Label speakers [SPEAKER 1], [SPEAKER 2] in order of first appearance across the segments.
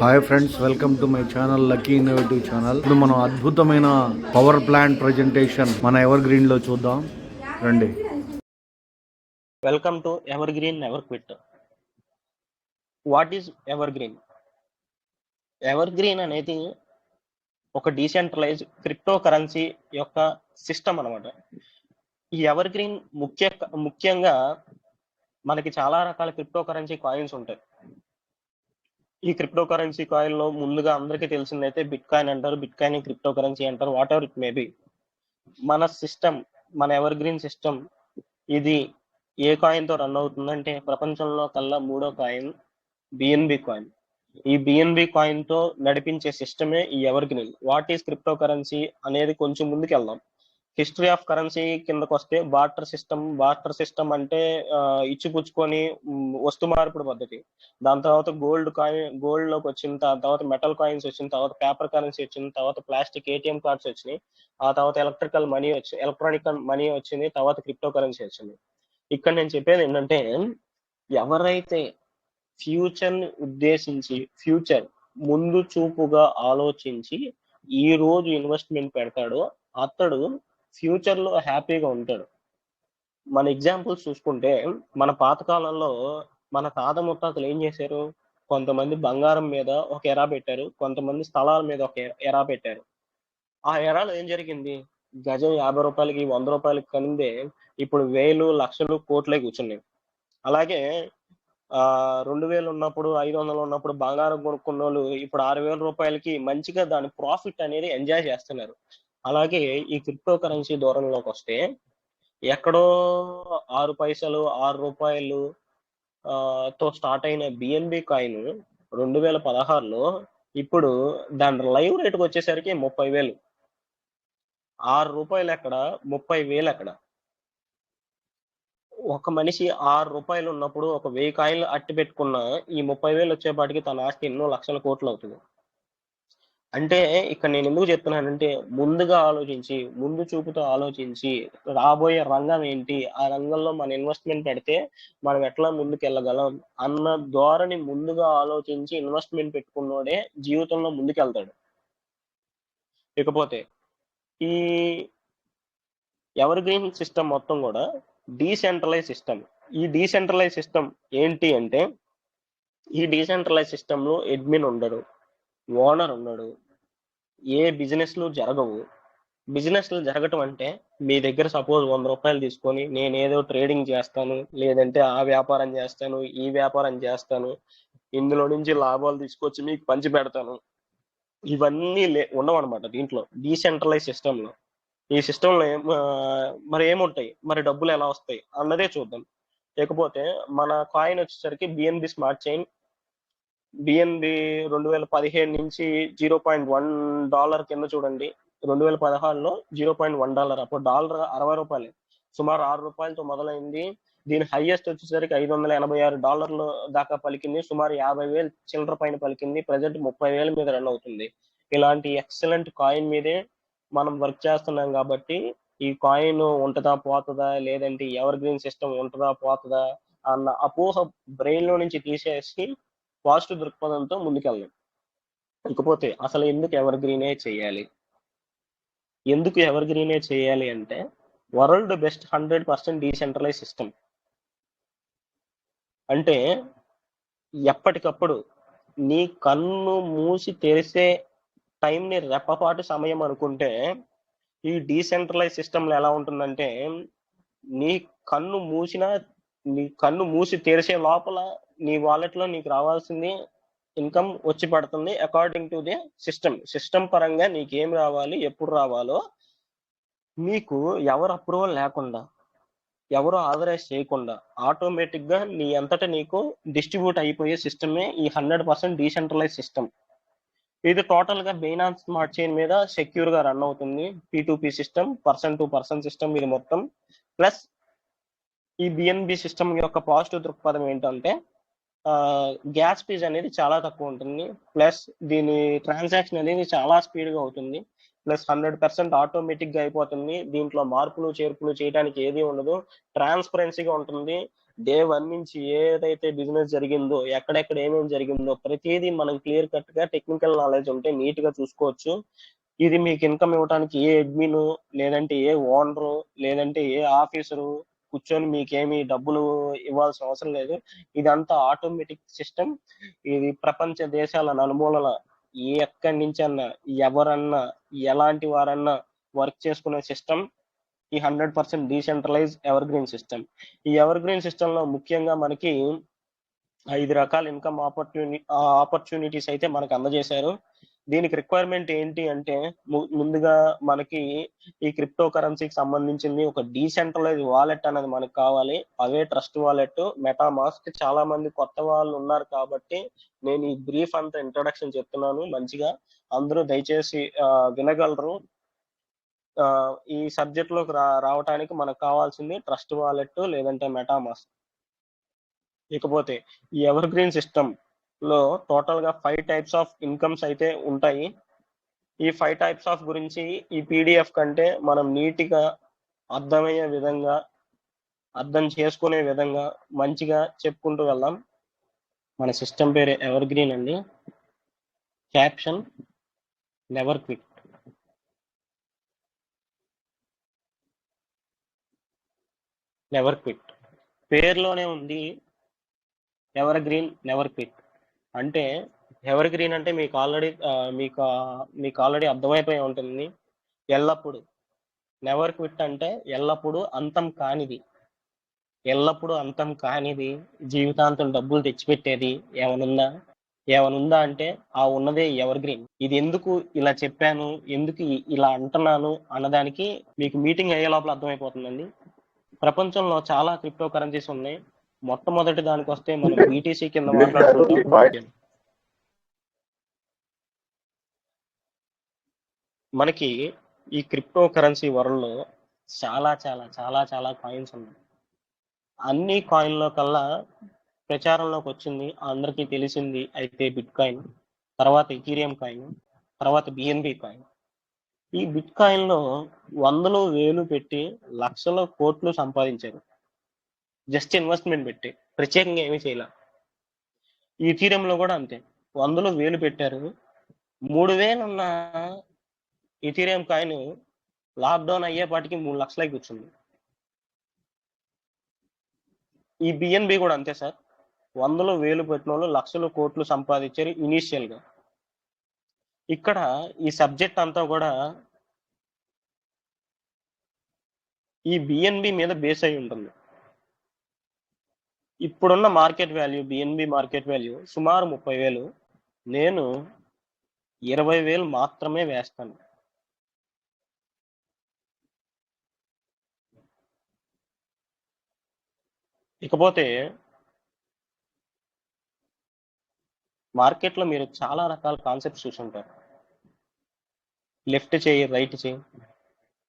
[SPEAKER 1] Hi friends, welcome to my channel lucky innovative channel. ఇప్పుడు మనం అద్భుతమైన పవర్ ప్లాంట్ ప్రజెంటేషన్ మన ఎవర్ గ్రీన్ లో చూద్దాం రండి.
[SPEAKER 2] Welcome to ever green never quit. What is ever green? Ever green అనేది ఒక డీసెంట్రలైజ్ క్రిప్టో కరెన్సీ యొక్క సిస్టమ్ అనమాట. ఈ ఎవర్ గ్రీన్ ముఖ్యంగా మనకి చాలా రకాల క్రిప్టో కరెన్సీ కాయిన్స్ ఉంటాయి. ఈ క్రిప్టో కరెన్సీ కాయిన్ లో ముందుగా అందరికీ తెలిసిందైతే బిట్ కాయిన్ అంటారు, బిట్ కాయిన్ క్రిప్టో కరెన్సీ అంటారు, వాట్ ఎవర్ ఇట్ మేబీ. మన సిస్టమ్, మన ఎవర్ గ్రీన్ సిస్టమ్ ఇది ఏ కాయిన్ తో రన్ అవుతుందంటే ప్రపంచంలో కల్లా మూడో కాయిన్ బిఎన్బి కాయిన్. ఈ బిఎన్బి కాయిన్ తో నడిపించే సిస్టమే ఈ ever green. What is crypto currency అనేది కొంచెం ముందుకు వెళ్దాం. హిస్టరీ ఆఫ్ కరెన్సీ కిందకు వస్తే బార్టర్ సిస్టమ్ అంటే ఇచ్చిపుచ్చుకొని వస్తు మార్పిడి పద్ధతి. దాని తర్వాత గోల్డ్ లోకి వచ్చిన తర్వాత మెటల్ కాయిన్స్ వచ్చిన తర్వాత పేపర్ కరెన్సీ వచ్చిన తర్వాత ప్లాస్టిక్ ఏటీఎం కార్డ్స్ వచ్చినాయి. ఆ తర్వాత ఎలక్ట్రానిక్ మనీ వచ్చింది. తర్వాత క్రిప్టో కరెన్సీ వచ్చింది. ఇక్కడ నేను చెప్పేది ఏంటంటే, ఎవరైతే ఫ్యూచర్ ని ఉద్దేశించి ఫ్యూచర్ ముందు చూపుగా ఆలోచించి ఈ రోజు ఇన్వెస్ట్మెంట్ పెడతాడో అతడు ఫ్యూచర్ లో హ్యాపీగా ఉంటాడు. మన ఎగ్జాంపుల్స్ చూసుకుంటే మన పాతకాలంలో మన తాత ముత్తాతలు ఏం చేశారు? కొంతమంది బంగారం మీద ఒక ఎరా పెట్టారు, కొంతమంది స్థలాల మీద ఒక ఎరా పెట్టారు. ఆ ఎరాలో ఏం జరిగింది? గజం 50 రూపాయలకి 100 రూపాయలకి కనిందే ఇప్పుడు వేలు లక్షలు కోట్లే కూర్చున్నాయి. అలాగే 2000 ఉన్నప్పుడు 500 ఉన్నప్పుడు బంగారం కొనుక్కున్న వాళ్ళు ఇప్పుడు 6000 రూపాయలకి మంచిగా దాని ప్రాఫిట్ అనేది ఎంజాయ్ చేస్తున్నారు. అలాగే ఈ క్రిప్టో కరెన్సీ దూరంలోకి వస్తే ఎక్కడో 6 పైసలు 6 రూపాయలు తో స్టార్ట్ అయిన బిఎన్బి కాయిన్ 2016లో ఇప్పుడు దాని లైవ్ రేట్కి వచ్చేసరికి 30,000. 6 రూపాయలు ఎక్కడ, 30,000 ఎక్కడ? ఒక మనిషి 6 రూపాయలు ఉన్నప్పుడు ఒక 1000 కాయిన్లు అట్టి పెట్టుకున్న ఈ 30,000 వచ్చేపాటికి తన ఆస్తి ఎన్నో లక్షల కోట్లు అవుతుంది. అంటే ఇక్కడ నేను ఎందుకు చెప్తున్నానంటే, ముందుగా ఆలోచించి ముందు చూపుతో ఆలోచించి రాబోయే రంగం ఏంటి, ఆ రంగంలో మన ఇన్వెస్ట్మెంట్ పెడితే మనం ఎట్లా ముందుకెళ్ళగలం అన్న ధోరణి ముందుగా ఆలోచించి ఇన్వెస్ట్మెంట్ పెట్టుకున్నోడే జీవితంలో ముందుకెళ్తాడు. ఇకపోతే ఈ ఎవర్ గ్రీన్ సిస్టమ్ మొత్తం కూడా డీసెంట్రలైజ్ సిస్టమ్. ఈ డీసెంట్రలైజ్ సిస్టమ్ ఏంటి అంటే, ఈ డీసెంట్రలైజ్ సిస్టమ్ లో అడ్మిన్ ఉండడు, ఓనర్ ఉండడు, ఏ బిజినెస్లు జరగవు. బిజినెస్లు జరగటం అంటే మీ దగ్గర సపోజ్ 100 రూపాయలు తీసుకొని నేను ఏదో ట్రేడింగ్ చేస్తాను, లేదంటే ఆ వ్యాపారం చేస్తాను, ఈ వ్యాపారం చేస్తాను, ఇందులో నుంచి లాభాలు తీసుకొచ్చి మీకు పంచి పెడతాను, ఇవన్నీ ఉండవన్నమాట దీంట్లో డీసెంట్రలైజ్ సిస్టంలో. ఈ సిస్టంలో మరి ఏముంటాయి, మరి డబ్బులు ఎలా వస్తాయి అన్నదే చూద్దాం. లేకపోతే మన కాయిన్ వచ్చేసరికి బిఎన్బి స్మార్ట్ చైన్. బిఎన్బి 2017 నుంచి $0.1 కింద చూడండి. 2016లో $0.1. అప్పుడు డాలర్ 60 రూపాయలు, సుమారు 6 రూపాయలతో మొదలైంది. దీని హైయెస్ట్ వచ్చేసరికి $586 దాకా పలికింది. సుమారు 50,000 చిల్లర పైన పలికింది. ప్రజెంట్ 30,000 మీద రన్ అవుతుంది. ఇలాంటి ఎక్సలెంట్ కాయిన్ మీదే మనం వర్క్ చేస్తున్నాం కాబట్టి ఈ కాయిన్ ఉంటుందా పోతుందా, లేదంటే ఎవర్ గ్రీన్ సిస్టమ్ ఉంటుందా పోతుందా అన్న అపోహ బ్రెయిన్ లో నుంచి తీసేసి పాజిటివ్ దృక్పథంతో ముందుకెళ్ళాం. ఇకపోతే అసలు ఎందుకు ఎవర్ గ్రీనే చేయాలి? ఎందుకు ఎవర్ గ్రీనే చేయాలి అంటే, వరల్డ్ బెస్ట్ 100% డీసెంట్రలైజ్ సిస్టమ్. అంటే ఎప్పటికప్పుడు నీ కన్ను మూసి తెరిసే టైంని రెప్పపాటు సమయం అనుకుంటే, ఈ డీసెంట్రలైజ్ సిస్టంలో ఎలా ఉంటుందంటే, నీ కన్ను మూసి తెరిసే లోపల నీ వాలెట్లో నీకు రావాల్సింది ఇన్కమ్ వచ్చి పడుతుంది అకార్డింగ్ టు ది సిస్టమ్ పరంగా నీకేం రావాలి, ఎప్పుడు రావాలో నీకు ఎవరు అప్రూవల్ లేకుండా, ఎవరు ఆథరైజ్ చేయకుండా ఆటోమేటిక్ గా నీ అంతటా నీకు డిస్ట్రిబ్యూట్ అయిపోయే సిస్టమే ఈ 100% డీసెంట్రలైజ్ సిస్టమ్. ఇది టోటల్ గా బైనాన్స్ స్మార్ట్ చైన్ మీద సెక్యూర్ గా రన్ అవుతుంది. P2P system, person to person system ఇది మొత్తం. ప్లస్ ఈ బిఎన్బి సిస్టమ్ యొక్క పాజిటివ్ దృక్పథం ఏంటంటే, గ్యాస్ ఫీజ్ అనేది చాలా తక్కువ ఉంటుంది. ప్లస్ దీని ట్రాన్సాక్షన్ అనేది చాలా స్పీడ్ గా అవుతుంది. ప్లస్ 100% ఆటోమేటిక్ గా అయిపోతుంది. దీంట్లో మార్పులు చేర్పులు చేయడానికి ఏది ఉండదు. ట్రాన్స్పరెన్సీగా ఉంటుంది. డే 1 నుంచి ఏదైతే బిజినెస్ జరిగిందో, ఎక్కడెక్కడ ఏమేమి జరిగిందో ప్రతిదీ మనం క్లియర్ కట్ గా టెక్నికల్ నాలెడ్జ్ ఉంటే నీట్ గా చూసుకోవచ్చు. ఇది మీకు ఇన్కమ్ ఇవ్వడానికి ఏ అడ్మిన్, లేదంటే ఏ ఓనరు, లేదంటే ఏ ఆఫీసరు కూర్చొని మీకేమి డబ్బులు ఇవ్వాల్సిన అవసరం లేదు. ఇదంతా ఆటోమేటిక్ సిస్టమ్. ఇది ప్రపంచ దేశాల నలుమూలల ఎక్కడి నుంచన్నా, ఎవరన్నా, ఎలాంటి వారన్నా వర్క్ చేసుకునే సిస్టమ్ ఈ 100% డీసెంట్రలైజ్ ఎవర్ గ్రీన్ సిస్టమ్. ఈ ఎవర్ గ్రీన్ సిస్టమ్ లో ముఖ్యంగా మనకి 5 రకాల ఇన్కమ్ ఆపర్చునిటీస్ అయితే మనకు అందజేశారు. దీనికి రిక్వైర్మెంట్ ఏంటి అంటే ముందుగా మనకి ఈ క్రిప్టో కరెన్సీకి సంబంధించింది ఒక డీసెంట్రలైజ్ వాలెట్ అనేది మనకు కావాలి. అవే ట్రస్ట్ వాలెట్, మెటామాస్క్. చాలా మంది కొత్త వాళ్ళు ఉన్నారు కాబట్టి నేను ఈ బ్రీఫ్ అంతా ఇంట్రొడక్షన్ చెప్తున్నాను. మంచిగా అందరూ దయచేసి వినగలరు. ఈ సబ్జెక్ట్ లోకి రావడానికి మనకు కావాల్సింది ట్రస్ట్ వాలెట్ లేదంటే మెటామాస్క్. ఇకపోతే ఈ ఎవర్ గ్రీన్ సిస్టమ్ లో టోటల్ గా 5 టైప్స్ ఆఫ్ ఇన్కమ్స్ అయితే ఉంటాయి. ఈ 5 టైప్స్ ఆఫ్ గురించి ఈ పీడిఎఫ్ కంటే మనం నీట్ గా అర్థమయ్యే విధంగా, అర్థం చేసుకునే విధంగా మంచిగా చెప్పుకుంటూ వెళ్దాం. మన సిస్టమ్ పేరు ఎవర్ గ్రీన్ అండి. Caption never quit. Never quit పేరులోనే ఉంది ఎవర్ గ్రీన్ నెవర్ క్విట్. అంటే ఎవర్ గ్రీన్ అంటే మీకు ఆల్రెడీ అర్థమైపోయి ఉంటుంది. ఎల్లప్పుడు. నెవర్ క్విట్ అంటే ఎల్లప్పుడూ అంతం కానిది. ఎల్లప్పుడూ అంతం కానిది, జీవితాంతం డబ్బులు తెచ్చిపెట్టేది ఏమనుందా అంటే ఆ ఉన్నదే ఎవర్ గ్రీన్. ఇది ఎందుకు ఇలా చెప్పాను, ఎందుకు ఇలా అంటున్నాను అన్నదానికి మీకు మీటింగ్ అయ్యే లోపల అర్థమైపోతుందండి. ప్రపంచంలో చాలా క్రిప్టో కరెన్సీస్ ఉన్నాయి. మొట్టమొదటి దానికి వస్తే మనం బీటీసీ కింద మాట్లాడుకుంటాం. మనకి ఈ క్రిప్టో కరెన్సీ వరల్డ్ లో చాలా చాలా చాలా చాలా కాయిన్స్ ఉన్నాయి. అన్ని కాయిన్లో కల్లా ప్రచారంలోకి వచ్చింది, అందరికీ తెలిసింది అయితే బిట్ కాయిన్, తర్వాత ఇథీరియం కాయిన్, తర్వాత బిఎన్బి కాయిన్. ఈ బిట్ కాయిన్ లో వందలు వేలు పెట్టి లక్షల కోట్లు సంపాదించారు. జస్ట్ ఇన్వెస్ట్మెంట్ పెట్టి, ప్రత్యేకంగా ఏమీ చేయాల. ఈ ఇథీరియంలో కూడా అంతే, వందలు వేలు పెట్టారు. 3000 ఉన్న ఇథీరియం కాయిన్ లాక్డౌన్ అయ్యేపాటికి 3 లక్షలై కూర్చుంది. ఈ బిఎన్బి కూడా అంతే సార్. వందలు వేలు పెట్టిన వాళ్ళు లక్షల కోట్లు సంపాదించారు ఇనీషియల్ గా. ఇక్కడ ఈ సబ్జెక్ట్ అంతా కూడా ఈ బిఎన్బి మీద బేస్ అయి ఉంటుంది. ఇప్పుడున్న market value, BNB market value సుమారు 30,000. నేను 20,000 మాత్రమే వేస్తాను. ఇకపోతే మార్కెట్లో మీరు చాలా రకాల కాన్సెప్ట్స్ చూసుంటారు. లెఫ్ట్ చేయి, రైట్ చేయి,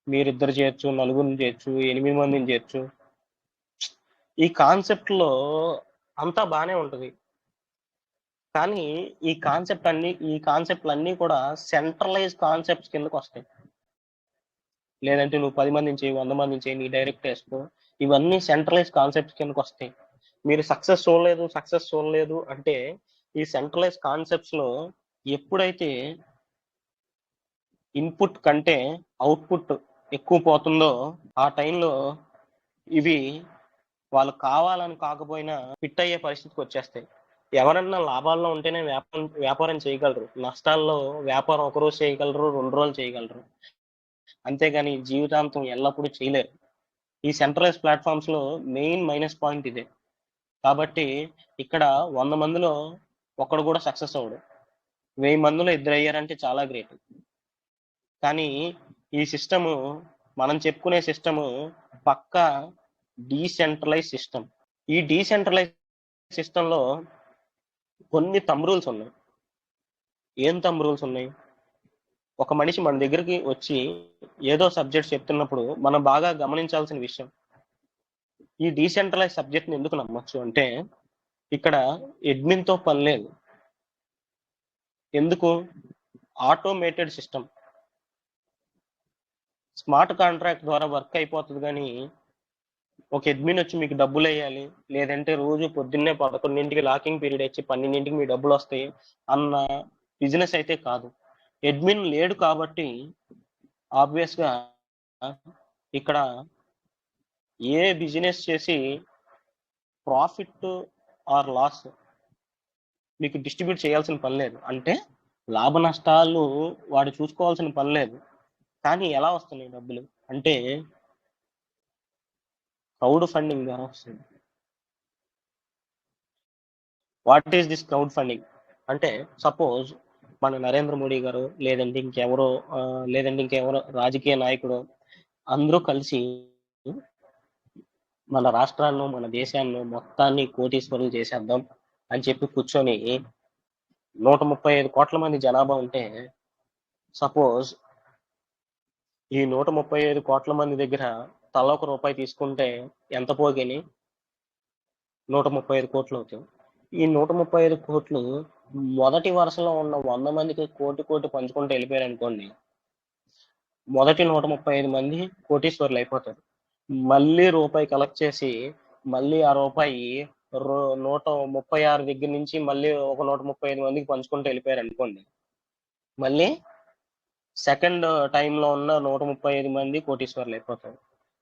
[SPEAKER 2] మీరిద్దరు చేయొచ్చు, నలుగురిని చేయొచ్చు, 8 మందిని చేయొచ్చు. ఈ కాన్సెప్ట్ లో అంతా బాగానే ఉంటుంది. కానీ ఈ కాన్సెప్ట్లన్నీ కూడా సెంట్రలైజ్ కాన్సెప్ట్స్ కిందకు వస్తాయి. లేదంటే నువ్వు 10 మందిని చేయి, 100 మందిని చేయి, నీ డైరెక్ట్ వేసుకో, ఇవన్నీ సెంట్రలైజ్ కాన్సెప్ట్స్ కిందకు వస్తాయి. మీరు సక్సెస్ చూడలేదు అంటే ఈ సెంట్రలైజ్ కాన్సెప్ట్స్ లో ఎప్పుడైతే ఇన్పుట్ కంటే అవుట్పుట్ ఎక్కువ పోతుందో ఆ టైంలో ఇవి వాళ్ళు కావాలని కాకపోయినా ఫిట్ అయ్యే పరిస్థితికి వచ్చేస్తాయి. ఎవరన్నా లాభాల్లో ఉంటేనే వ్యాపారం చేయగలరు. నష్టాల్లో వ్యాపారం ఒక రోజు చేయగలరు, 2 రోజులు చేయగలరు. అంతేగాని జీవితాంతం ఎల్లప్పుడూ చేయలేరు. ఈ సెంట్రలైజ్ ప్లాట్ఫామ్స్ లో మెయిన్ మైనస్ పాయింట్ ఇదే. కాబట్టి ఇక్కడ 100 మందిలో ఒకడు కూడా సక్సెస్ అవ్వడు. 1000 మందిలో 2 అయ్యారంటే చాలా గ్రేట్. కానీ ఈ సిస్టము, మనం చెప్పుకునే సిస్టము పక్కా డీసెంట్రలైజ్ సిస్టమ్. ఈ డీసెంట్రలైజ్ సిస్టమ్ లో కొన్ని థంబ్ రూల్స్ ఉన్నాయి. ఏం థంబ్ రూల్స్ ఉన్నాయి? ఒక మనిషి మన దగ్గరికి వచ్చి ఏదో సబ్జెక్ట్ చెప్తున్నప్పుడు మనం బాగా గమనించాల్సిన విషయం, ఈ డీసెంట్రలైజ్ సబ్జెక్ట్ ని ఎందుకు నమ్మొచ్చు అంటే ఇక్కడ అడ్మిన్ తో పని లేదు. ఎందుకు? ఆటోమేటెడ్ సిస్టమ్, స్మార్ట్ కాంట్రాక్ట్ ద్వారా వర్క్ అయిపోతుంది. కానీ ఒక అడ్మిన్ వచ్చి మీకు డబ్బులు వేయాలి, లేదంటే రోజు పొద్దున్నే 11ంటికి లాకింగ్ పీరియడ్ ఇచ్చి 12ంటికి మీ డబ్బులు వస్తాయి అన్న బిజినెస్ అయితే కాదు. అడ్మిన్ లేడు కాబట్టి ఆబ్వియస్ గా ఇక్కడ ఏ బిజినెస్ చేసి ప్రాఫిట్ ఆర్ లాస్ మీకు డిస్ట్రిబ్యూట్ చేయాల్సిన పని లేదు. అంటే లాభ నష్టాలు వాడు చూసుకోవాల్సిన పని లేదు. కానీ ఎలా వస్తున్నాయి డబ్బులు అంటే క్రౌడ్ ఫండింగ్ ద్వారా వస్తుంది. What is this crowd funding అంటే సపోజ్ మన నరేంద్ర మోడీ గారు లేదంటే ఇంకెవరో రాజకీయ నాయకుడు అందరూ కలిసి మన రాష్ట్రాలను మన దేశాన్ని మొత్తాన్ని కోటీశ్వరులు చేసేద్దాం అని చెప్పి కూర్చొని 135 కోట్ల మంది జనాభా ఉంటే సపోజ్ ఈ 135 కోట్ల మంది దగ్గర తల ₹1 తీసుకుంటే ఎంత పోగని 135 కోట్లు అవుతాయి. ఈ 135 కోట్లు మొదటి వరుసలో ఉన్న 100 మందికి కోటి పంచుకుంటూ వెళ్ళిపోయారు అనుకోండి, మొదటి 135 మంది కోటీశ్వరులు అయిపోతారు. మళ్ళీ రూపాయి కలెక్ట్ చేసి మళ్ళీ ఆ రూపాయి 136 దగ్గర నుంచి మళ్ళీ ఒక 135 మందికి పంచుకుంటూ వెళ్ళిపోయారు అనుకోండి, మళ్ళీ సెకండ్ టైంలో ఉన్న 135 మంది కోటీశ్వరులు అయిపోతారు.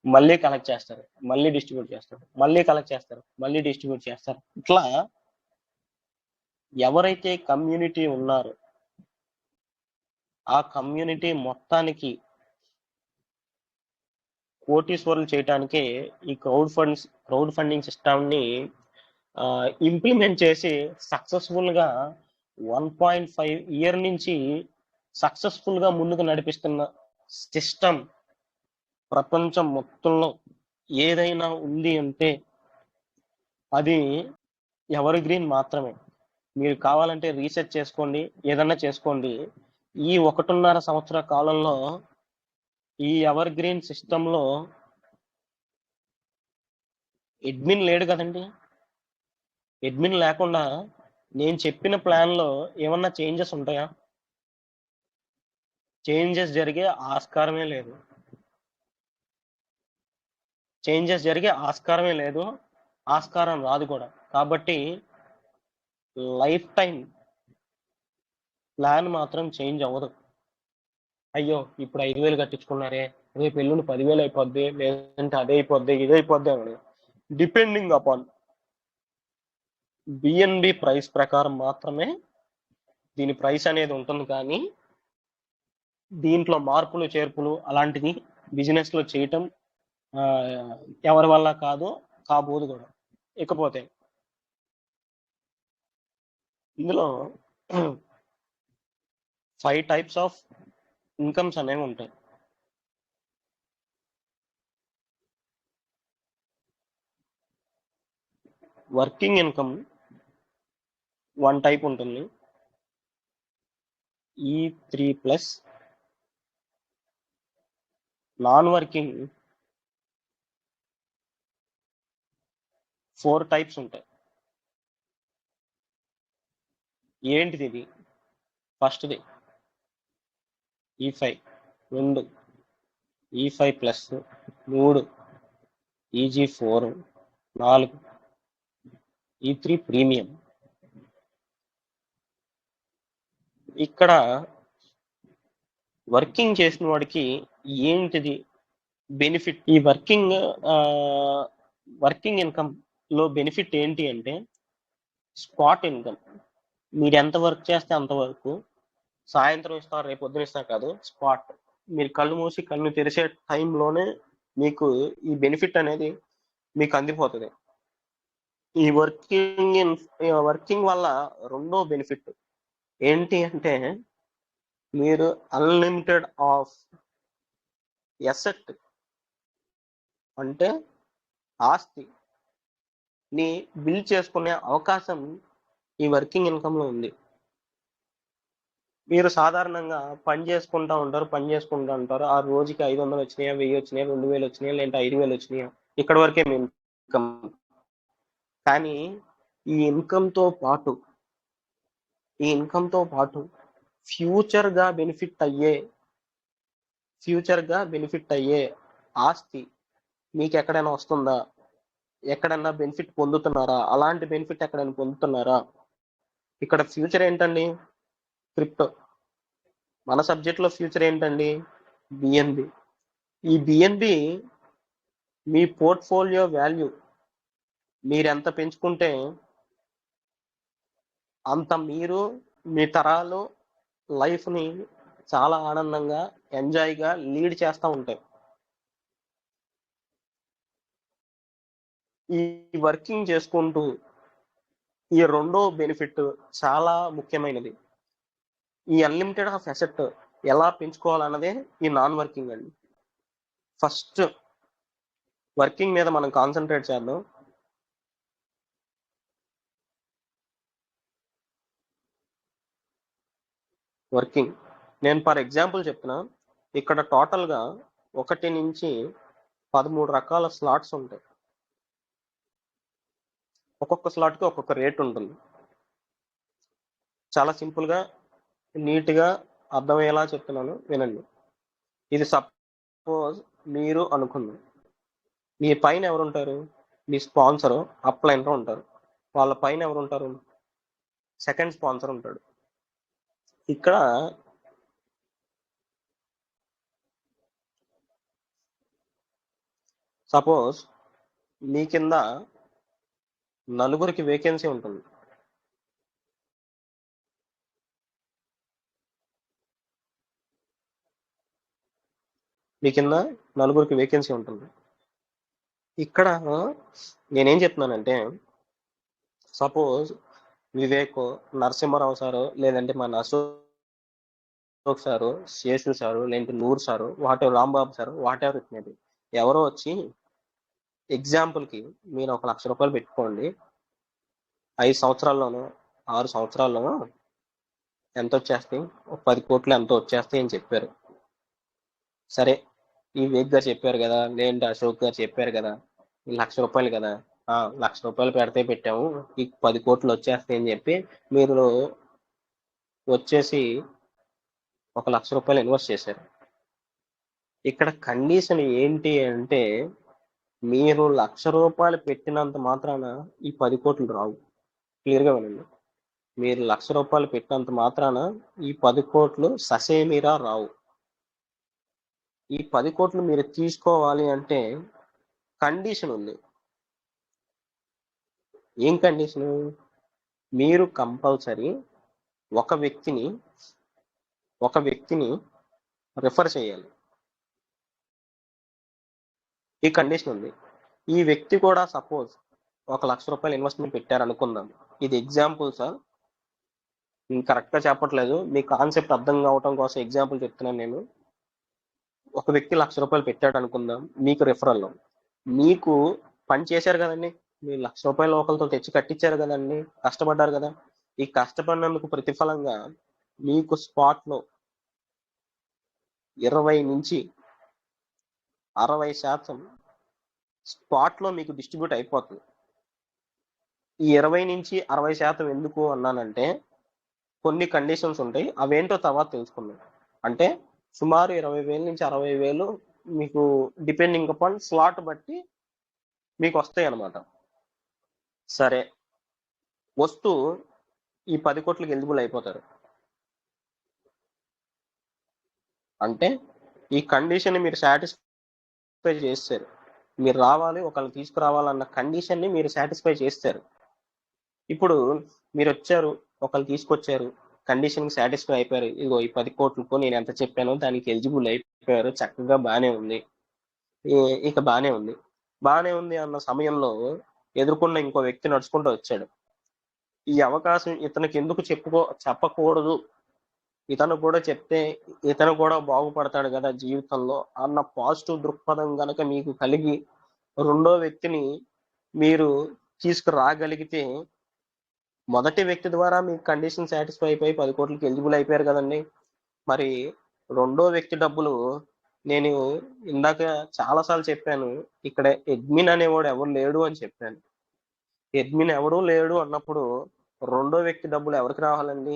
[SPEAKER 2] మళ్ళీ కలెక్ట్ చేస్తారు, మళ్ళీ డిస్ట్రిబ్యూట్ చేస్తారు, మళ్ళీ కలెక్ట్ చేస్తారు, మళ్ళీ డిస్ట్రిబ్యూట్ చేస్తారు. ఇట్లా ఎవరైతే కమ్యూనిటీ ఉన్నారో ఆ కమ్యూనిటీ మొత్తానికి కోటీశ్వరులు చేయటానికే ఈ క్రౌడ్ ఫండింగ్ సిస్టమ్ ని ఇంప్లిమెంట్ చేసి సక్సెస్ఫుల్ గా 1.5 ఇయర్ నుంచి సక్సెస్ఫుల్ గా ముందుకు నడిపిస్తున్న సిస్టమ్ ప్రపంచం మొత్తంలో ఏదైనా ఉంది అంటే అది ఎవర్ గ్రీన్ మాత్రమే. మీరు కావాలంటే రీసెర్చ్ చేసుకోండి, ఏదన్నా చేసుకోండి. ఈ 1.5 సంవత్సర కాలంలో ఈ ఎవర్ గ్రీన్ సిస్టమ్ లో అడ్మిన్ లేడు కదండి. అడ్మిన్ లేకుండా నేను చెప్పిన ప్లాన్ లో ఏమన్నా చేంజెస్ ఉంటాయా? చేంజెస్ జరిగే ఆస్కారమే లేదు. ఆస్కారం రాదు కూడా. కాబట్టి లైఫ్ టైం ప్లాన్ మాత్రం చేంజ్ అవ్వదు. అయ్యో ఇప్పుడు 5,000 కట్టించుకున్నారే, రేపు ఎల్లుండి 10,000 అయిపోద్ది, లేదంటే అదే అయిపోద్ది ఇదే అయిపోద్ది అని డిపెండింగ్ అపాన్ బిఎన్బి ప్రైస్ ప్రకారం మాత్రమే దీని ప్రైస్ అనేది ఉంటుంది. కానీ దీంట్లో మార్పులు చేర్పులు అలాంటివి బిజినెస్ లో చేయటం ఎవరి వల్ల కాదు, కాబోదు కూడా. ఇకపోతే ఇందులో 5 టైప్స్ ఆఫ్ ఇన్కమ్స్ అనేవి ఉంటాయి. వర్కింగ్ ఇన్కమ్ 1 టైప్ ఉంటుంది, E3+. నాన్ వర్కింగ్ 4 టైప్స్ ఉంటాయి. ఏంటిది ఇది? ఫస్ట్ది E5, 2 E5+, 3 EG4, 4 E3 premium. ఇక్కడ వర్కింగ్ చేసిన వాడికి ఏంటిది బెనిఫిట్? ఈ వర్కింగ్ ఇన్కమ్ లో బెనిఫిట్ ఏంటి అంటే స్పాట్ ఇన్కమ్. మీరు ఎంత వర్క్ చేస్తే అంతవరకు సాయంత్రం ఇస్తారు, రేపు పొద్దున ఇస్తారు కాదు, స్పాట్. మీరు కళ్ళు మూసి కళ్ళు తెరిసే టైంలోనే మీకు ఈ బెనిఫిట్ అనేది మీకు అందిపోతుంది. ఈ వర్కింగ్ వల్ల రెండో బెనిఫిట్ ఏంటి అంటే మీరు అన్లిమిటెడ్ ఆఫ్ ఎసెట్ అంటే ఆస్తి ని బిల్డ్ చేసుకునే అవకాశం ఈ వర్కింగ్ ఇన్కమ్ లో ఉంది. మీరు సాధారణంగా పని చేసుకుంటా ఉంటారు. ఆ రోజుకి 500 వచ్చినాయా, 1000 వచ్చినాయా, 2000 వచ్చినాయా, లేదంటే 5000 వచ్చినాయా, ఇక్కడ వరకే మీ ఇన్కమ్. కానీ ఈ ఇన్కమ్ తో పాటు ఫ్యూచర్ గా బెనిఫిట్ అయ్యే ఆస్తి మీకు ఎక్కడైనా వస్తుందా ఎక్కడన్నా బెనిఫిట్ పొందుతున్నారా, అలాంటి బెనిఫిట్ ఎక్కడైనా పొందుతున్నారా? ఇక్కడ ఫ్యూచర్ ఏంటండి? క్రిప్టో. మన సబ్జెక్ట్ లో ఫ్యూచర్ ఏంటండి? బిఎన్బి. ఈ బిఎన్బి మీ పోర్ట్ఫోలియో వాల్యూ మీరు ఎంత పెంచుకుంటే అంత మీరు మీ తరాలు లైఫ్ ని చాలా ఆనందంగా ఎంజాయ్గా లీడ్ చేస్తూ ఉంటాయి. ఈ వర్కింగ్ చేసుకుంటూ ఈ రెండో బెనిఫిట్ చాలా ముఖ్యమైనది. ఈ అన్లిమిటెడ్ ఆఫ్ అసెట్ ఎలా పెంచుకోవాలన్నదే ఈ నాన్ వర్కింగ్ అండి. ఫస్ట్ వర్కింగ్ మీద మనం కాన్సన్ట్రేట్ చేద్దాం. వర్కింగ్ నేను ఫర్ ఎగ్జాంపుల్ చెప్తున్నా. ఇక్కడ టోటల్గా 1 నుంచి 13 రకాల స్లాట్స్ ఉంటాయి. ఒక్కొక్క స్లాట్కి ఒక్కొక్క రేట్ ఉంటుంది. చాలా సింపుల్గా నీట్గా అర్థమయ్యేలా చెప్తున్నాను, వినండి. ఇది సపోజ్ మీరు అనుకుందాం, మీ పైన ఎవరు ఉంటారు? మీ స్పాన్సర్ అప్లైనర్ ఉంటారు. వాళ్ళ పైన ఎవరు ఉంటారు? సెకండ్ స్పాన్సర్ ఉంటాడు. ఇక్కడ సపోజ్ మీ కింద 4 వేకెన్సీ ఉంటుంది. మీ కింద 4 వేకెన్సీ ఉంటుంది. ఇక్కడ నేనేం చెప్తున్నానంటే, సపోజ్ వివేక్, నరసింహారావు సారు, లేదంటే మన అశోక్ సారు, శేషు సారు, లేదంటే నూరు sir, whatever Rambabu sir, whatever it maybe, ఎవరో వచ్చి ఎగ్జాంపుల్కి మీరు 1,00,000 రూపాయలు పెట్టుకోండి, 5 సంవత్సరాల్లోనో 6 సంవత్సరాల్లోనో ఎంత వచ్చేస్తాయి, 10 కోట్లు ఎంతో వచ్చేస్తాయి అని చెప్పారు. సరే, ఈ వివేక్ గారు చెప్పారు కదా, లేదంటే అశోక్ గారు చెప్పారు కదా, 1,00,000 రూపాయలు కదా, 1,00,000 రూపాయలు పెడితే పెట్టాము, ఈ 10 కోట్లు వచ్చేస్తాయి అని చెప్పి మీరు వచ్చేసి 1,00,000 రూపాయలు ఇన్వెస్ట్ చేశారు. ఇక్కడ కండిషన్ ఏంటి అంటే, మీరు 1,00,000 రూపాయలు పెట్టినంత మాత్రాన ఈ 10 కోట్లు రావు. క్లియర్గా వినండి. మీరు 1,00,000 రూపాయలు పెట్టినంత మాత్రాన ఈ 10 కోట్లు ససేమిరా రావు. ఈ 10 కోట్లు మీరు తీసుకోవాలి అంటే కండిషన్ ఉంది. ఏం కండిషను? మీరు కంపల్సరీ ఒక వ్యక్తిని రిఫర్ చేయాలి. ఈ కండిషన్ ఉంది. ఈ వ్యక్తి కూడా సపోజ్ 1,00,000 రూపాయలు ఇన్వెస్ట్మెంట్ పెట్టారు అనుకుందాం. ఇది ఎగ్జాంపుల్ సార్, కరెక్ట్గా చెప్పట్లేదు, మీ కాన్సెప్ట్ అర్థం కావటం కోసం ఎగ్జాంపుల్ చెప్తున్నాను నేను. ఒక వ్యక్తి 1,00,000 రూపాయలు పెట్టాడు అనుకుందాం, మీకు రిఫరల్లో. మీకు పని చేశారు కదండి, మీరు 1,00,000 రూపాయలు ఒకరితో తెచ్చి కట్టించారు కదండి, కష్టపడ్డారు కదా. ఈ కష్టపడినందుకు ప్రతిఫలంగా మీకు స్పాట్లో 20 నుంచి 60% స్పాట్లో మీకు డిస్ట్రిబ్యూట్ అయిపోతుంది. ఈ 20 నుంచి 60% ఎందుకు అన్నానంటే, కొన్ని కండిషన్స్ ఉంటాయి, అవేంటో తర్వాత తెలుసుకుందాం. అంటే సుమారు 20,000 నుంచి 60,000 మీకు డిపెండింగ్ అపాన్ స్లాట్ బట్టి మీకు వస్తాయి అన్నమాట. సరే, వస్తూ ఈ 10 కోట్లకి ఎలిజిబుల్ అయిపోతారు. అంటే ఈ కండిషన్ మీరు సాటిస్ఫై చేస్తారు. మీరు రావాలి, ఒకళ్ళు తీసుకురావాలన్న కండిషన్ని మీరు సాటిస్ఫై చేస్తారు. ఇప్పుడు మీరు వచ్చారు, ఒకళ్ళు తీసుకొచ్చారు, కండిషన్కి సాటిస్ఫై అయిపోయారు, ఇదిగో ఈ 10 కోట్లకు నేను ఎంత చెప్పానో దానికి ఎలిజిబుల్ అయిపోయారు, చక్కగా బాగానే ఉంది. ఇక బాగానే ఉంది అన్న సమయంలో ఎదుర్కొన్న ఇంకో వ్యక్తి నడుచుకుంటూ వచ్చాడు. ఈ అవకాశం ఇతనికి ఎందుకు చెప్పకూడదు, ఇతను కూడా చెప్తే ఇతను కూడా బాగుపడతాడు కదా జీవితంలో అన్న పాజిటివ్ దృక్పథం కనుక మీకు కలిగి రెండో వ్యక్తిని మీరు తీసుకురాగలిగితే, మొదటి వ్యక్తి ద్వారా మీ కండిషన్ సాటిస్ఫై అయిపోయి 10 కోట్లకి ఎలిజిబుల్ అయిపోయారు కదండి. మరి రెండో వ్యక్తి డబ్బులు, నేను ఇందాక చాలాసార్లు చెప్పాను, ఇక్కడ అడ్మిన్ అనేవాడు ఎవరు లేడు అని చెప్పాను. అడ్మిన్ ఎవడూ లేడు అన్నప్పుడు రెండో వ్యక్తి డబ్బులు ఎవరికి రావాలండి?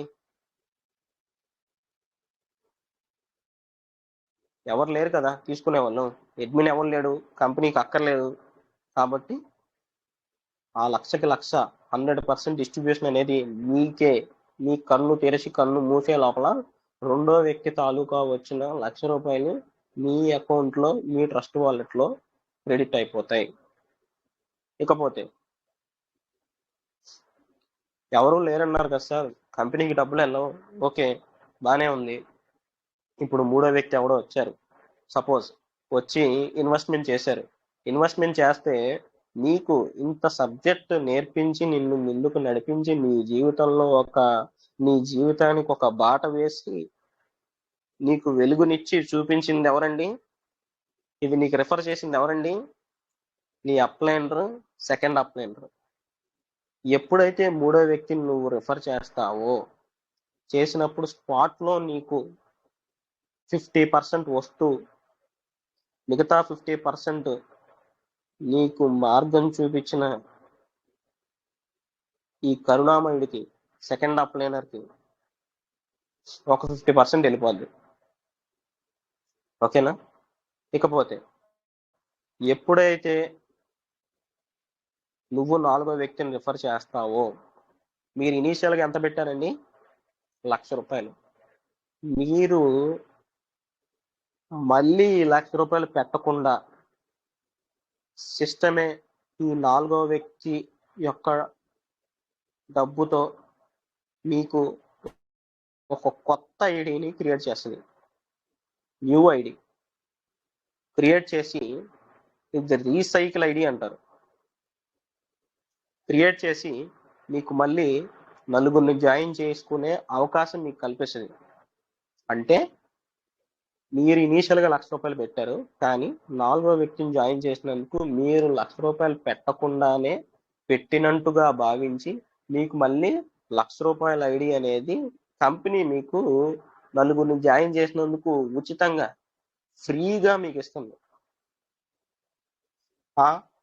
[SPEAKER 2] ఎవరు లేరు కదా తీసుకునే వాళ్ళు. అడ్మిన్ ఎవరు లేడు, కంపెనీకి అక్కర్లేదు. కాబట్టి ఆ లక్షకి లక్ష 100% డిస్ట్రిబ్యూషన్ అనేది మీకే, మీ కన్ను తెరిచి కన్ను మూసే లోపల రెండో వ్యక్తి తాలూకా వచ్చిన ₹1,00,000 మీ అకౌంట్లో, మీ ట్రస్ట్ వాలెట్లో క్రెడిట్ అయిపోతాయి. ఇకపోతే ఎవరు లేరన్నారు కదా సార్, కంపెనీకి డబ్బులు వెళ్ళవు. ఓకే, బానే ఉంది. ఇప్పుడు మూడో వ్యక్తి ఎవడో వచ్చారు, సపోజ్ వచ్చి ఇన్వెస్ట్మెంట్ చేశారు. ఇన్వెస్ట్మెంట్ చేస్తే నీకు ఇంత సబ్జెక్ట్ నేర్పించి నిన్ను ముందుకు నడిపించి నీ జీవితానికి ఒక బాట వేసి నీకు వెలుగునిచ్చి చూపించింది ఎవరండి? ఇది నీకు రిఫర్ చేసింది ఎవరండి? నీ అప్లైనర్, సెకండ్ అప్లైనర్. ఎప్పుడైతే మూడో వ్యక్తిని నువ్వు రిఫర్ చేస్తావో, చేసినప్పుడు స్పాట్లో నీకు 50% వస్తూ మిగతా 50% నీకు మార్గం చూపించిన ఈ కరుణామయుడికి, సెకండ్ అప్లైనర్కి ఒక 50% వెళ్ళిపోద్ది. ఓకేనా? ఇకపోతే ఎప్పుడైతే నువ్వు నాలుగో వ్యక్తిని రిఫర్ చేస్తావో, మీరు ఇనీషియల్గా ఎంత పెట్టారండి? ₹1,00,000. మీరు మళ్ళీ ₹1,00,000 పెట్టకుండా సిస్టమే ఈ నాలుగో వ్యక్తి యొక్క డబ్బుతో మీకు ఒక కొత్త ఐడిని క్రియేట్ చేస్తుంది. న్యూ ఐడి క్రియేట్ చేసి, ఇది రీసైకిల్ ఐడి అంటారు. క్రియేట్ చేసి మీకు మళ్ళీ నలుగురిని జాయిన్ చేసుకునే అవకాశం మీకు కల్పిస్తుంది. అంటే మీరు ఇనీషియల్గా ₹1,00,000 పెట్టారు, కానీ నాలుగో వ్యక్తిని జాయిన్ చేసినందుకు మీరు ₹1,00,000 పెట్టకుండానే పెట్టినట్టుగా భావించి మీకు మళ్ళీ ₹1,00,000 ఐడి అనేది కంపెనీ మీకు నలుగురిని జాయిన్ చేసినందుకు ఉచితంగా ఫ్రీగా మీకు ఇస్తుంది.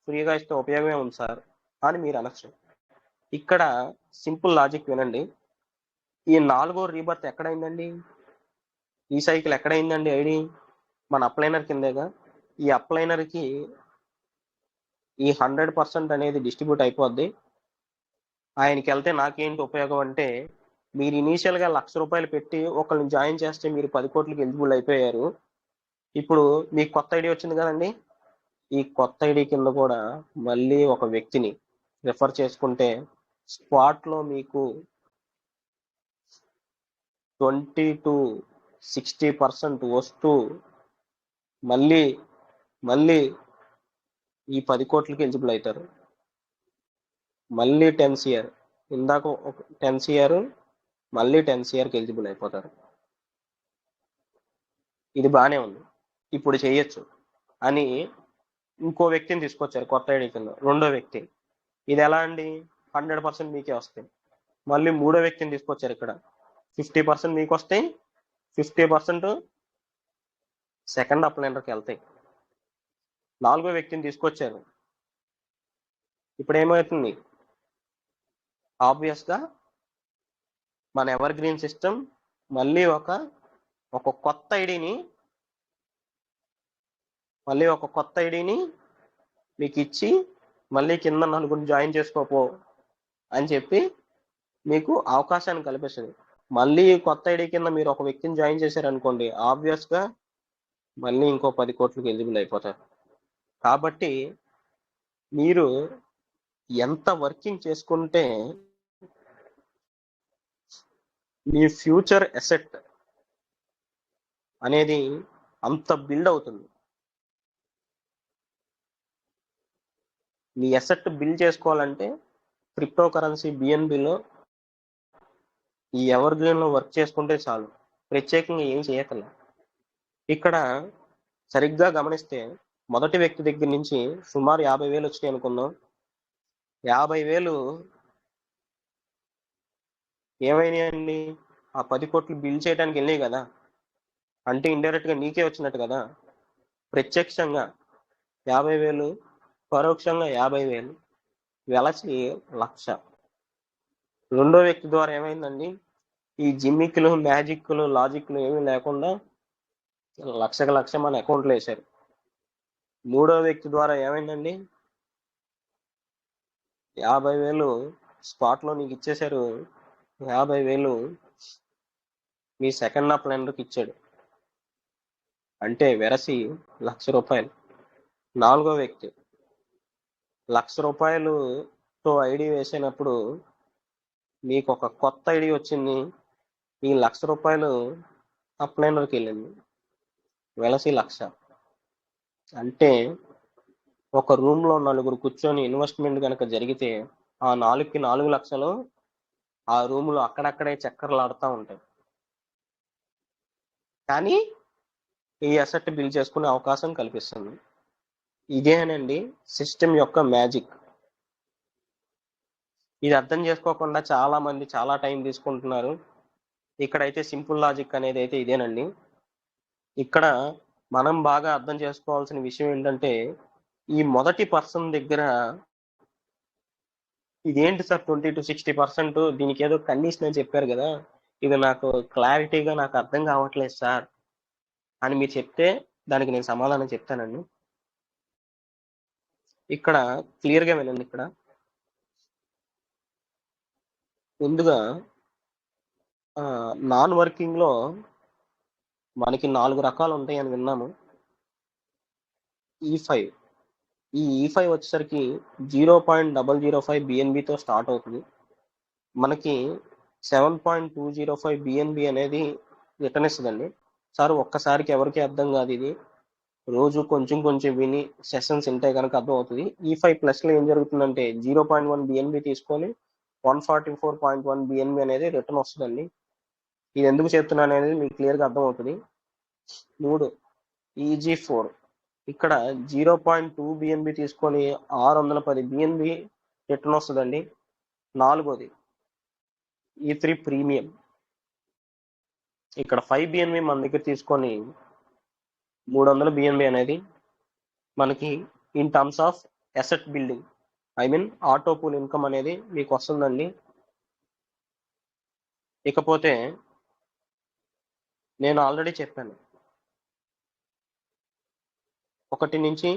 [SPEAKER 2] ఫ్రీగా ఇస్తే ఉపయోగమే ఉంది సార్ అని మీరు అనొచ్చు. ఇక్కడ సింపుల్ లాజిక్ వినండి. ఈ నాలుగో రీబర్త్ ఎక్కడైందండి? ఈ సైకిల్ ఎక్కడైందండి? ఐడి మన అప్లైనర్ కిందేగా. ఈ అప్లైనర్కి ఈ 100% అనేది డిస్ట్రిబ్యూట్ అయిపోద్ది. ఆయనకి వెళ్తే నాకేంటి ఉపయోగం అంటే, మీరు ఇనీషియల్గా ₹1,00,000 పెట్టి ఒకరిని జాయిన్ చేస్తే మీరు 10 కోట్లకి ఎలిజిబుల్ అయిపోయారు. ఇప్పుడు మీకు కొత్త ఐడి వచ్చింది కదండి, ఈ కొత్త ఐడి కింద కూడా మళ్ళీ ఒక వ్యక్తిని రిఫర్ చేసుకుంటే స్పాట్లో మీకు 20 to 60% వస్తూ మళ్ళీ ఈ 10 కోట్లకి ఎలిజిబుల్ అవుతారు. మళ్ళీ 10 CR, ఇందాక 10 CR, మళ్ళీ 10 CRకి ఎలిజిబుల్ అయిపోతారు. ఇది బాగానే ఉంది, ఇప్పుడు చేయొచ్చు అని ఇంకో వ్యక్తిని తీసుకొచ్చారు కొత్త ఐడి కింద, రెండో వ్యక్తి. ఇది ఎలా అండి? 100% మీకే వస్తాయి. మళ్ళీ మూడో వ్యక్తిని తీసుకొచ్చారు, ఇక్కడ 50% మీకు వస్తాయి, 50% సెకండ్ అప్లైనర్కి వెళ్తాయి. నాలుగో వ్యక్తిని తీసుకొచ్చారు, ఇప్పుడు ఏమవుతుంది? ఆబ్వియస్గా మన ఎవర్ గ్రీన్ సిస్టమ్ మళ్ళీ ఒక కొత్త ఐడిని మీకు ఇచ్చి మళ్ళీ కింద నలుగురిని జాయిన్ చేసుకోపో అని చెప్పి మీకు అవకాశాన్ని కల్పిస్తుంది. మళ్ళీ కొత్త ఐడి కింద మీరు ఒక వ్యక్తిని జాయిన్ చేశారనుకోండి, ఆబ్వియస్గా మళ్ళీ ఇంకో 10 కోట్లకి ఎలిజిబుల్ అయిపోతారు. కాబట్టి మీరు ఎంత వర్కింగ్ చేసుకుంటే మీ ఫ్యూచర్ అసెట్ అనేది అంత బిల్డ్ అవుతుంది. మీ అసెట్ బిల్డ్ చేసుకోవాలంటే క్రిప్టో కరెన్సీ BNBలో ఈ ఎవర్ గ్రీన్లో వర్క్ చేసుకుంటే చాలు, ప్రత్యేకంగా ఏం చేయక్కర్లేదు. ఇక్కడ సరిగ్గా గమనిస్తే మొదటి వ్యక్తి దగ్గర నుంచి సుమారు 50,000 వచ్చినాయి అనుకుందాం. 50,000 ఏమైనాయండి? ఆ 10 కోట్లు బిల్ చేయడానికి వెళ్ళినాయి కదా, అంటే ఇండైరెక్ట్గా నీకే వచ్చినట్టు కదా. ప్రత్యక్షంగా 50,000, పరోక్షంగా 50,000, వెలసి 1,00,000. రెండో వ్యక్తి ద్వారా ఏమైందండి? ఈ జిమ్మిక్లు, మ్యాజిక్లు, లాజిక్లు ఏమీ లేకుండా 1,00,000కి 1,00,000 మన అకౌంట్లో వేశారు. మూడో వ్యక్తి ద్వారా ఏమైందండి? 50,000 స్పాట్లో నీకు ఇచ్చేశారు. 50,000 మీ సెకండ్ అప్లైనర్కి ఇచ్చాడు. అంటే వెరసి ₹1,00,000. నాలుగో వ్యక్తి ₹1,00,000తో ఐడి వేసినప్పుడు మీకు ఒక కొత్త ఐడి వచ్చింది. ఈ ₹1,00,000 అప్లైనర్కి వెళ్ళింది. వెలసి 1,00,000. అంటే ఒక రూమ్లో నలుగురు కూర్చొని ఇన్వెస్ట్మెంట్ కనుక జరిగితే ఆ 4కి 4 లక్షలు ఆ రూములో అక్కడక్కడే చక్కర్లాడుతూ ఉంటాయి. కానీ ఈ అసెట్ బిల్డ్ చేసుకునే అవకాశం కల్పిస్తుంది. ఇదేనండి సిస్టమ్ యొక్క మ్యాజిక్. ఇది అర్థం చేసుకోకుండా చాలా మంది చాలా టైం తీసుకుంటున్నారు. ఇక్కడైతే సింపుల్ లాజిక్ అనేది అయితే ఇదేనండి. ఇక్కడ మనం బాగా అర్థం చేసుకోవాల్సిన విషయం ఏంటంటే ఈ మొదటి పర్సన్ దగ్గర ఇదేంటి సార్ 20 to 60%, దీనికి ఏదో కండిషన్ అని చెప్పారు కదా, ఇది నాకు క్లారిటీగా నాకు అర్థం కావట్లేదు సార్ అని మీరు చెప్తే దానికి నేను సమాధానం చెప్తానండి. ఇక్కడ క్లియర్గా వినండి. ఇక్కడ ముందుగా నాన్ వర్కింగ్లో మనకి 4 రకాలు ఉంటాయి అని విన్నాము. E5 ఈ E5 వచ్చేసరికి 0.005 BNBతో స్టార్ట్ అవుతుంది. మనకి 7.205 BNB అనేది రిటర్న్ ఇస్తుందండి. సార్ ఒక్కసారికి ఎవరికి అర్థం కాదు, ఇది రోజు కొంచెం కొంచెం విని సెషన్స్ ఉంటే కనుక అర్థం అవుతుంది. E5+ ఏం జరుగుతుందంటే 0.1 BNB తీసుకొని 144.1 BNB అనేది రిటర్న్ వస్తుందండి. ఇది ఎందుకు చెప్తున్నాను అనేది మీకు క్లియర్గా అర్థం అవుతుంది. 3 EG4 ఇక్కడ 0.2 BNB తీసుకొని 610 BNB రిటర్న్ వస్తుందండి. 4ది E3 ప్రీమియం ఇక్కడ 5 BNB మన దగ్గర తీసుకొని 300 BNB అనేది మనకి in terms of asset building, I mean auto pool income అనేది మీకు వస్తుందండి. ఇకపోతే నేను ఆల్రెడీ చెప్పాను 1 నుంచి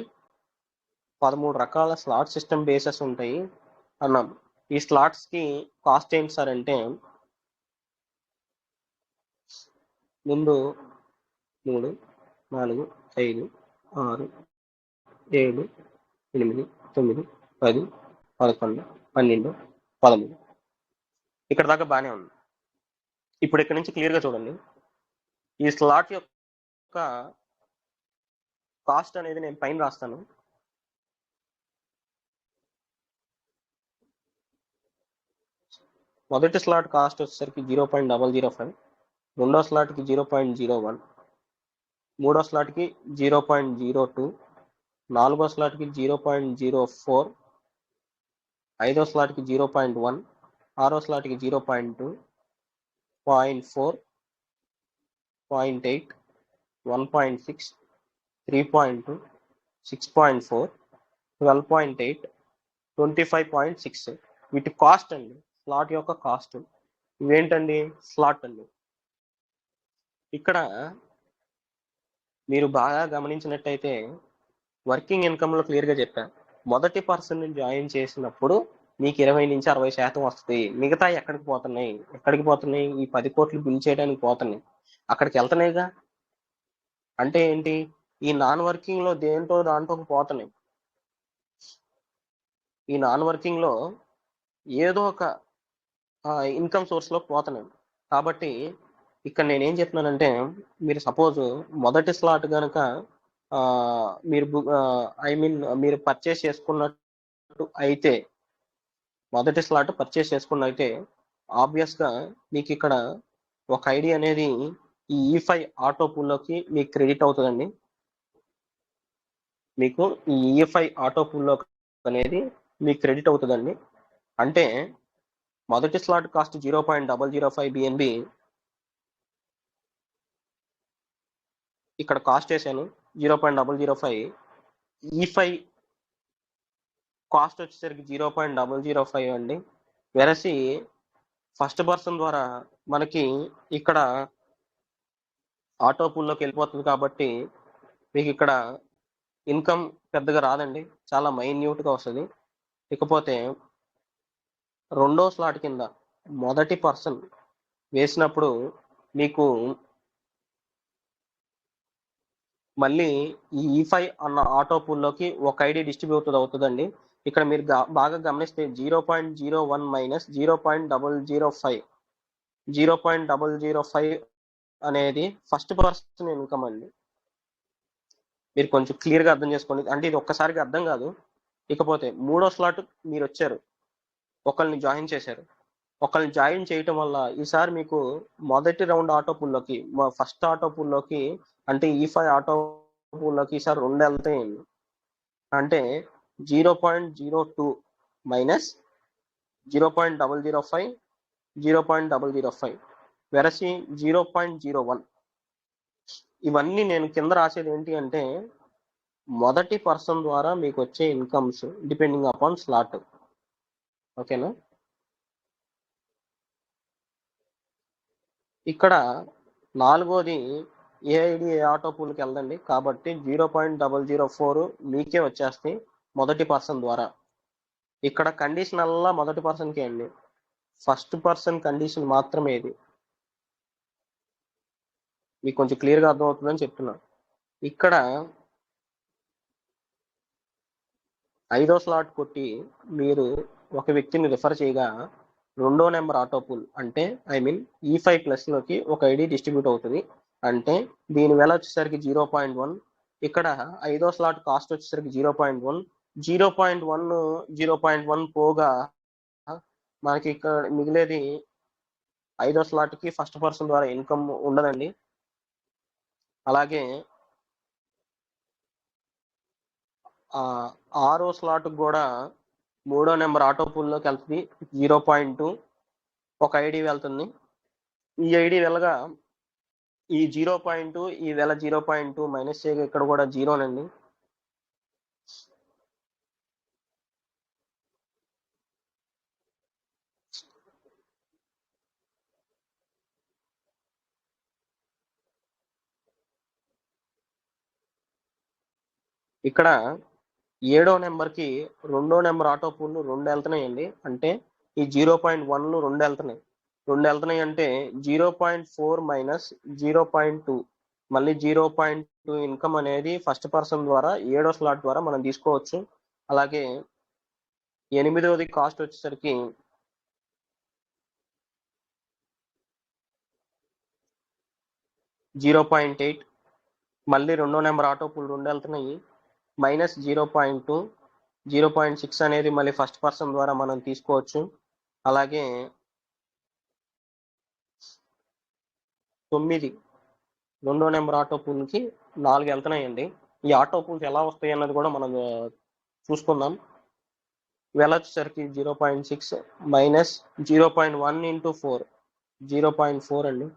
[SPEAKER 2] 13 రకాల స్లాట్ సిస్టమ్ బేసెస్ ఉంటాయి అన్నాం. ఈ స్లాట్స్కి కాస్ట్ ఏంటి సార్ అంటే ముందు 3, 4, 5, 6, 7, 8, 9, 10, 11, 12, 13 ఇక్కడ దాకా బాగానే ఉంది. ఇప్పుడు ఇక్కడ నుంచి క్లియర్గా చూడండి. ఈ స్లాట్ యొక్క కాస్ట్ అనేది నేను పైన రాస్తాను. మొదటి స్లాట్ కాస్ట్ వచ్చేసరికి 0.005, రెండో స్లాట్కి 0.01, మూడో స్లాట్కి 0.02, నాలుగో స్లాట్కి 0.04, ఐదో స్లాట్కి 0.1, ఆరో స్లాట్కి 0.2, 0.4, 0.8, 1.6, 3.2, 6.4, 12.8, 25.6 వీటి కాస్ట్ అండి. స్లాట్ యొక్క కాస్ట్ ఇవేంటండి? స్లాట్ అండి. ఇక్కడ మీరు బాగా గమనించినట్టయితే వర్కింగ్ ఇన్కమ్లో క్లియర్గా చెప్పాను. మొదటి పర్సన్ జాయిన్ చేసినప్పుడు మీకు 20 నుంచి 60% వస్తుంది. మిగతా ఎక్కడికి పోతున్నాయి? ఈ 10 కోట్లు బిల్ చేయడానికి పోతున్నాయి. అక్కడికి వెళ్తున్నాయిగా. అంటే ఏంటి? ఈ నాన్ వర్కింగ్లో దాంట్లో పోతున్నాయి. ఈ నాన్ వర్కింగ్లో ఏదో ఒక ఇన్కమ్ సోర్స్లో పోతున్నాయి. కాబట్టి ఇక్కడ నేనేం చెప్తున్నానంటే మీరు సపోజ్ మొదటి స్లాట్ కనుక మీరు పర్చేస్ చేసుకున్నట్టు అయితే, మొదటి స్లాట్ పర్చేస్ చేసుకున్నట్టయితే ఆబ్వియస్గా మీకు ఇక్కడ ఒక ఐడి అనేది ఈ E5 ఆటో పూల్లోకి మీకు క్రెడిట్ అవుతుందండి. మీకు ఈ E5 ఆటో పూల్లో అనేది మీకు క్రెడిట్ అవుతుందండి. అంటే మొదటి స్లాట్ కాస్ట్ 0.005 BNB ఇక్కడ కాస్ట్ వేసాను 0.005. E5 కాస్ట్ వచ్చేసరికి 0.005 అండి. వెరసి ఫస్ట్ పర్సన్ ద్వారా మనకి ఇక్కడ ఆటో పూల్లోకి వెళ్ళిపోతుంది కాబట్టి మీకు ఇక్కడ ఇన్కమ్ పెద్దగా రాదండి, చాలా మైన్యూట్గా వస్తుంది. ఇకపోతే రెండో స్లాట్ కింద మొదటి పర్సన్ వేసినప్పుడు మీకు మళ్ళీ ఈ E5 అన్న ఆటో పూల్లోకి ఒక ఐడి డిస్ట్రిబ్యూట్ అవుతుందండి. ఇక్కడ మీరు బాగా గమనిస్తే 0.01 మైనస్ 0.005 0.005 అనేది ఫస్ట్ పర్సన్ ఇన్కమ్ అండి. మీరు కొంచెం క్లియర్గా అర్థం చేసుకోండి. అంటే ఇది ఒక్కసారిగా అర్థం కాదు. ఇకపోతే మూడో స్లాట్ మీరు వచ్చారు, ఒకరిని జాయిన్ చేశారు. ఒకరిని జాయిన్ చేయటం వల్ల ఈసారి మీకు మొదటి రౌండ్ ఆటో పూల్లోకి ఫస్ట్ ఆటో పూల్లోకి అంటే E5 ఆటో పూల్లోకి ఈసారి 2 వెళ్తాయండి. అంటే 0.02 మైనస్ 0.005 0.005 వెరసి 0.01. ఇవన్నీ నేను కింద రాసేది ఏంటి అంటే మొదటి పర్సన్ ద్వారా మీకు వచ్చే ఇన్కమ్స్ డిపెండింగ్ అపాన్ స్లాట్. ఓకేనా? ఇక్కడ నాలుగోది ఏఐడి ఆటో పూల్కి వెళ్దండి, కాబట్టి 0.004 మీకే వచ్చేస్తాయి మొదటి పర్సన్ ద్వారా. ఇక్కడ కండిషన్ అల్లా మొదటి పర్సన్కే అండి, ఫస్ట్ పర్సన్ కండిషన్ మాత్రమే ఇది. మీకు కొంచెం క్లియర్గా అర్థమవుతుందని చెప్తున్నా. ఇక్కడ 5వ స్లాట్ కొట్టి మీరు ఒక వ్యక్తిని రిఫర్ చేయగా రెండో నెంబర్ ఆటో పూల్ అంటే E5 ప్లస్లోకి ఒక ఐడి డిస్ట్రిబ్యూట్ అవుతుంది. అంటే దీని వేల వచ్చేసరికి 0.1. ఇక్కడ 5వ స్లాట్ కాస్ట్ వచ్చేసరికి 0.1. 0.1 పోగా మనకి ఇక్కడ మిగిలేది 5వ స్లాట్కి ఫస్ట్ పర్సన్ ద్వారా ఇన్కమ్ ఉండదండి. అలాగే 6వ స్లాట్ కూడా 3వ నెంబర్ ఆటో పూల్లోకి వెళ్తుంది. 0.2 ఒక ఐడి వెళ్తుంది. ఈ ఐడి వెళ్ళగా ఈ 0.2 ఈ వేల 0.2 మైనస్ చేయగా ఇక్కడ కూడా జీరోనండి. ఇక్కడ 7వ నెంబర్కి రెండో నెంబర్ ఆటో పూల్ 2 వెళ్తున్నాయండి. అంటే ఈ 0.1లు 2 వెళ్తున్నాయి అంటే 0.4 మైనస్ 0.2 మళ్ళీ 0.2 ఇన్కమ్ అనేది ఫస్ట్ పర్సన్ ద్వారా 7వ స్లాట్ ద్వారా మనం తీసుకోవచ్చు. అలాగే 8వది కాస్ట్ వచ్చేసరికి 0.8 మళ్ళీ రెండో నెంబర్ ఆటో పూల్ 2 వెళ్తున్నాయి మైనస్ 0.2 0.6 అనేది మళ్ళీ ఫస్ట్ పర్సన్ ద్వారా మనం తీసుకోవచ్చు. అలాగే 9 రెండో నెంబర్ ఆటో పూల్కి 4 వెళ్తున్నాయండి. ఈ ఆటో పూల్స్ ఎలా వస్తాయి అన్నది కూడా మనం చూసుకుందాం. వెళ్ళొచ్చేసరికి 0.6 మైనస్ 0.1 ఇంటూ 4 0.4 అండి.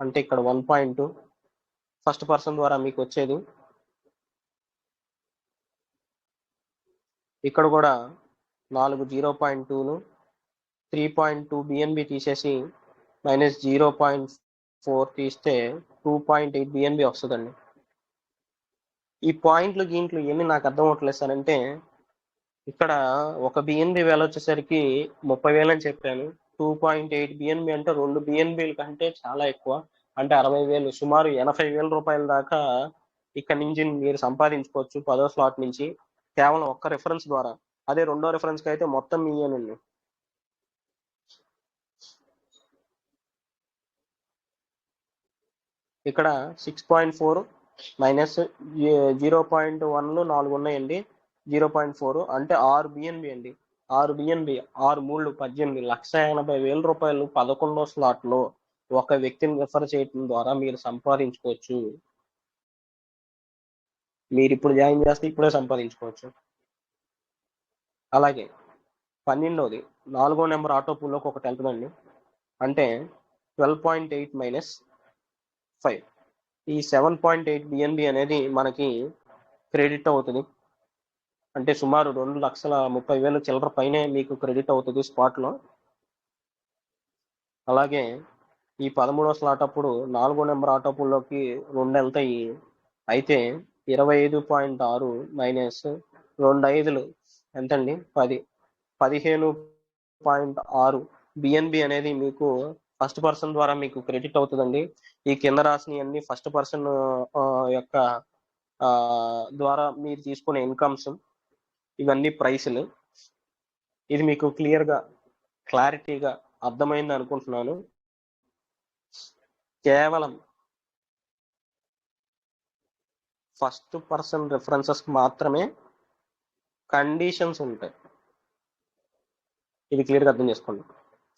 [SPEAKER 2] అంటే ఇక్కడ 1.2 ఫస్ట్ పర్సన్ ద్వారా మీకు వచ్చేది. ఇక్కడ కూడా 4 0.2లు 3.2 బిఎన్బి తీసేసి మైనస్ 0.4 తీస్తే 2.8 బిఎన్బి వస్తుందండి. ఈ పాయింట్లు గీంట్లు ఇవన్నీ నాకు అర్థం అవట్లేదు సార్. అంటే ఇక్కడ ఒక బిఎన్బి వేల వచ్చేసరికి 30,000 అని చెప్పాను. 2.8 బిఎన్బి అంటే 2 బిఎన్బిల కంటే చాలా ఎక్కువ. అంటే 60,000 సుమారు 80,000 రూపాయల దాకా ఇక్కడ నుంచి మీరు సంపాదించుకోవచ్చు 10వ స్లాట్ నుంచి కేవలం ఒక్క రిఫరెన్స్ ద్వారా. అదే రెండో రిఫరెన్స్కి అయితే మొత్తం మీయేనండి. ఇక్కడ 6.4 మైనస్ 0.1లు 4 ఉన్నాయండి. 0.4 అంటే 6 బిఎన్బి అండి. 6 బిఎన్బి 6 3 18 1,80,000 రూపాయలు 11వ స్లాట్లో ఒక వ్యక్తిని రిఫర్ చేయడం ద్వారా మీరు సంపాదించుకోవచ్చు. మీరు ఇప్పుడు జాయిన్ చేస్తే ఇప్పుడే సంపాదించుకోవచ్చు. అలాగే 12వది 4వ నెంబర్ ఆటో పూల్లోకి ఒకటి వెళ్తుందండి. అంటే 12.8 మైనస్ 5 ఈ 7.8 బిఎన్బి అనేది మనకి క్రెడిట్ అవుతుంది. అంటే సుమారు 2,30,000 చిల్లర పైనే మీకు క్రెడిట్ అవుతుంది స్పాట్లో. అలాగే ఈ 13వ స్లాట్ అప్పుడు 4వ నెంబర్ ఆటో పూల్లోకి 2 వెళ్తాయి. అయితే 25.6 మైనస్ 2 5లు ఎంతండి 10 15 0.6 బిఎన్బి అనేది మీకు ఫస్ట్ పర్సన్ ద్వారా మీకు క్రెడిట్ అవుతుందండి. ఈ కింద రాసినవన్నీ ఫస్ట్ పర్సన్ యొక్క ద్వారా మీరు తీసుకునే ఇన్కమ్స్, ఇవన్నీ ప్రైసులు. ఇది మీకు క్లారిటీగా అర్థమైంది అనుకుంటున్నాను. కేవలం ఫస్ట్ పర్సన్ రెఫరెన్సెస్ మాత్రమే కండిషన్స్ ఉంటాయి. ఇది క్లియర్గా అర్థం చేసుకోండి.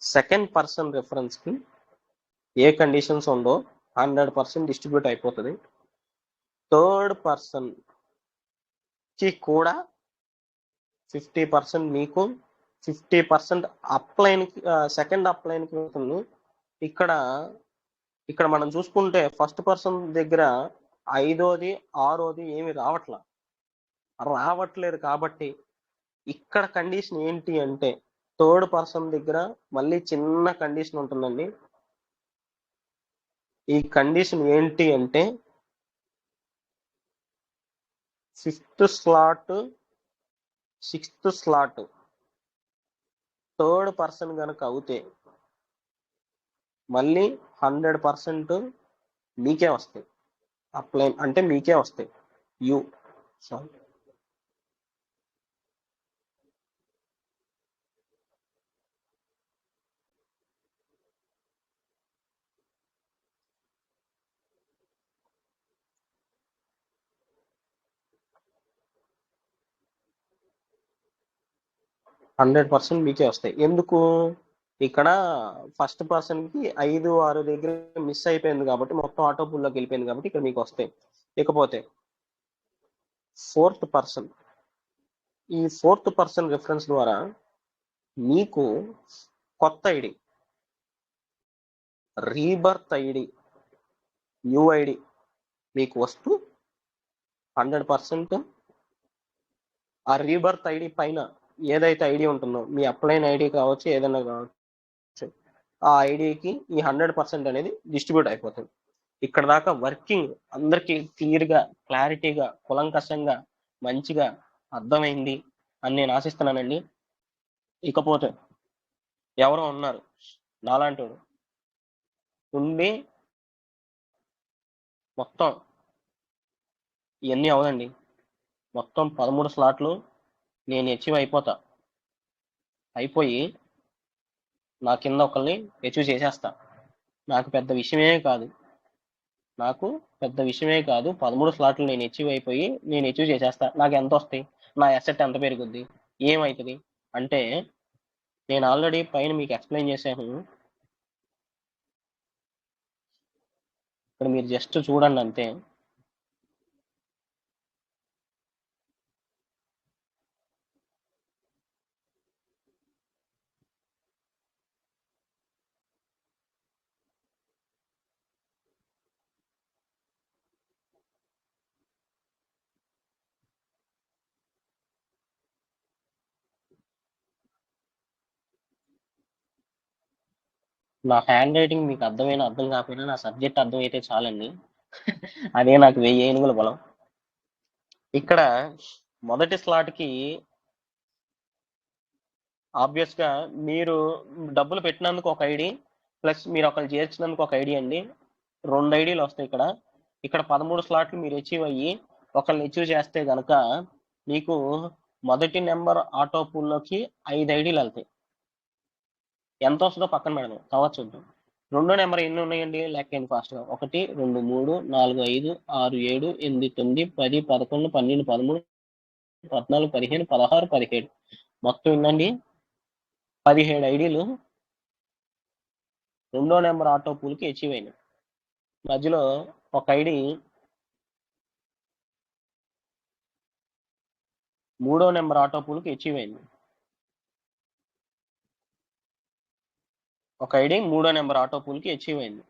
[SPEAKER 2] సెకండ్ పర్సన్ రెఫరెన్స్కి ఏ కండిషన్స్ ఉందో 100% డిస్ట్రిబ్యూట్ అయిపోతుంది. థర్డ్ పర్సన్కి కూడా 50% మీకు, 50% అప్లైన్కి, సెకండ్ అప్లైన్కి వెళ్తుంది. ఇక్కడ మనం చూసుకుంటే ఫస్ట్ పర్సన్ దగ్గర 5వ, 6వది ఏమి రావట్లేదు కాబట్టి ఇక్కడ కండిషన్ ఏంటి అంటే థర్డ్ పర్సన్ దగ్గర మళ్ళీ చిన్న కండిషన్ ఉంటుందండి. ఈ కండిషన్ ఏంటి అంటే 5th slot, 6th slot third person కనుక అవుతే మళ్ళీ 100% మీకే వస్తాయి. అప్లై అంటే మీకే వస్తాయి. సారీ, మీకే వస్తాయి. ఎందుకు? ఇక్కడ ఫస్ట్ పర్సన్కి 5, 6 దగ్గర మిస్ అయిపోయింది కాబట్టి మొత్తం ఆటో పూల్లోకి వెళ్ళిపోయింది కాబట్టి ఇక్కడ మీకు వస్తాయి. ఇకపోతే ఫోర్త్ పర్సన్, ఈ ఫోర్త్ పర్సన్ రిఫరెన్స్ ద్వారా మీకు కొత్త ఐడి, రీబర్త్ ఐడి, యుఐడి మీకు వస్తూ 100% ఆ రీబర్త్ ఐడి పైన ఏదైతే ఐడి ఉంటుందో మీ అప్లైన్ ఐడి కావచ్చు, ఏదైనా కావచ్చు, ఆ ఐడికి ఈ 100% అనేది డిస్ట్రిబ్యూట్ అయిపోతుంది. ఇక్కడ దాకా వర్కింగ్ అందరికీ క్లారిటీగా, కులంకషంగా, మంచిగా అర్థమైంది అని నేను ఆశిస్తున్నానండి. ఇకపోతే ఎవరో ఉన్నారు నాలాంటి ఉండి మొత్తం ఇవన్నీ అవదండి, మొత్తం 13 స్లాట్లు నేను అచీవ్ అయిపోయి నా కింద ఒకరిని అచీవ్ చేసేస్తా. నాకు పెద్ద విషయమే కాదు 13 స్లాట్లు నేను అచీవ్ చేసేస్తా. నాకు ఎంత వస్తాయి, నా అసెట్ ఎంత పెరుగుద్ది, ఏమవుతుంది అంటే నేను ఆల్రెడీ పైన మీకు ఎక్స్ప్లెయిన్ చేశాను. ఇక్కడ మీరు జస్ట్ చూడండి అంతే. నా హ్యాండ్ రైటింగ్ మీకు అర్థం కాకపోయినా నా సబ్జెక్ట్ అర్థమైతే చాలండి. అదే నాకు 1000 ఏనుగుల బలం. ఇక్కడ మొదటి స్లాట్కి ఆబ్వియస్గా మీరు డబ్బులు పెట్టినందుకు ఒక ఐడి ప్లస్ మీరు ఒకరు చేర్చినందుకు ఒక ఐడి అండి, 2 ఐడీలు వస్తాయి. ఇక్కడ 13 స్లాట్లు మీరు అచీవ్ అయ్యి ఒకరిని అచీవ్ చేస్తే కనుక మీకు మొదటి నెంబర్ ఆటో పూల్లోకి 5 ఐడీలు వెళ్తాయి. ఎంత వస్తుందో పక్కన పెడదాం, తర్వాత చూద్దాం. 2వ నెంబర్ ఎన్ని ఉన్నాయండి, లెక్కండి ఫాస్ట్గా. 1, 2, 3, 4, 5, 6, 7, 8, 9, 10, 11, 12, 13, 14, 15, 16, 17 మొత్తం ఏంటండి 17 ఐడీలు 2వ నెంబర్ ఆటో పూల్కి అచీవ్ అయినాయి. మధ్యలో ఒక ఐడి 3వ నెంబర్ ఆటో పూల్కి అచీవ్ అయింది. ఒక ఐడి 3వ నెంబర్ ఆటో పూల్కి అచీవ్ అయింది.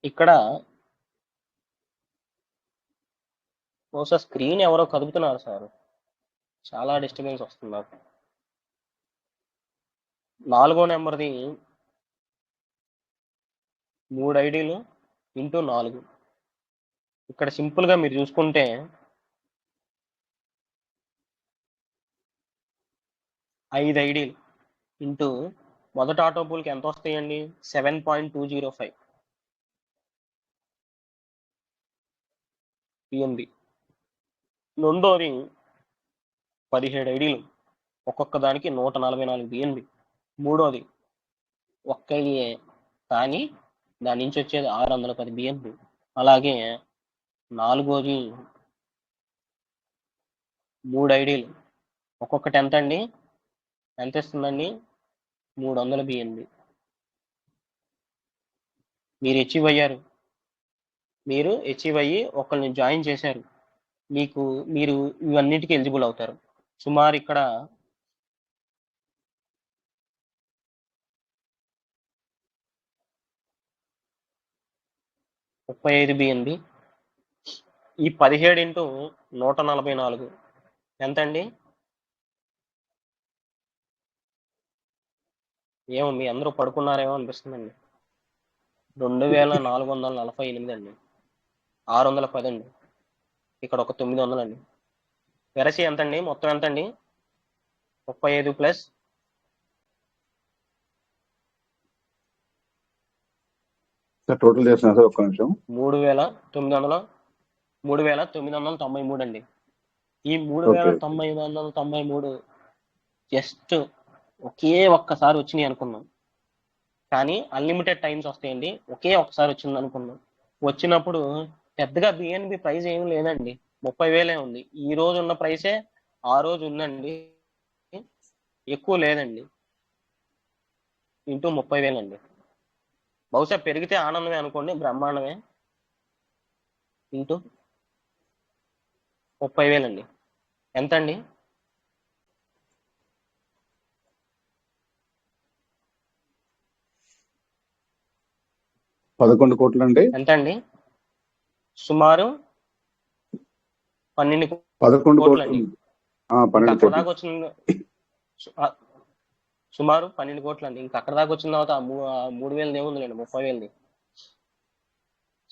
[SPEAKER 2] ఇక్కడ బహుశా స్క్రీన్ ఎవరో కదుపుతున్నారు సార్, చాలా డిస్టర్బెన్స్ వస్తుంది నాకు. 4వ నెంబర్ది 3 ఐడీలు ఇంటూ 4 ఇక్కడ సింపుల్ గా మీరు చూసుకుంటే 5 ఐడీలు ఇంటూ మొదటి ఆటోపూల్కి ఎంత వస్తాయండి? 7.205 పిఎన్బి. రెండోది 17 ఐడీలు, ఒక్కొక్క దానికి 144 బిఎన్బి. మూడోది ఒక్క ఐడియే కానీ దాని నుంచి వచ్చేది 610 బిఎన్బి. అలాగే నాలుగోది 3 ఐడీలు, ఒక్కొక్కటి ఎంత అండి? ఎంత ఇస్తుందండి? 300 బిఎన్బి. మీరు అచీవ్ అయ్యారు, మీరు అచీవ్ అయ్యి ఒకరిని జాయిన్ చేశారు, మీరు ఇవన్నిటికీ ఎలిజిబుల్ అవుతారు. సుమారు ఇక్కడ 35 బిఎన్బి. ఈ 17 ఇంటూ 144 ఎంత అండి? ఏమో మీ అందరూ పడుకున్నారేమో అనిపిస్తుందండి. 2448 అండి. 610 అండి. ఇక్కడ ఒక 900 అండి. వెరసి ఎంత అండి? మొత్తం ఎంత అండి? 35 ప్లస్
[SPEAKER 3] టోటల్ చేసిన సార్ ఒక్క నిమిషం.
[SPEAKER 2] 3993 అండి. ఈ 3993 జస్ట్ ఒకే ఒక్కసారి వచ్చినాయి అనుకున్నాం, కానీ అన్లిమిటెడ్ టైమ్స్ వస్తాయండి. ఒకే ఒక్కసారి వచ్చింది అనుకున్నాం. వచ్చినప్పుడు పెద్దగా బిఎన్బి ప్రైస్ ఏం లేదండి, 30,000 ఉంది. ఈ రోజు ఉన్న ప్రైసే ఆ రోజు ఉందండి, ఎక్కువ లేదండి. ఇంటూ 30,000 అండి. బహుశా పెరిగితే ఆనందమే అనుకోండి, బ్రహ్మాండమే. ఇంటూ 30,000 అండి. ఎంత అండి?
[SPEAKER 3] $11 కోట్లు అండి.
[SPEAKER 2] ఎంత అండి? సుమారు 12
[SPEAKER 3] 11
[SPEAKER 2] కోట్లు అండి.
[SPEAKER 3] 12
[SPEAKER 2] అక్కడ
[SPEAKER 3] కోట్లు.
[SPEAKER 2] దాకా వచ్చింది సుమారు 12 కోట్లు అండి. ఇంకా అక్కడ దాకా వచ్చిన తర్వాత 3,000 ఏముందిలేండి, 30,000.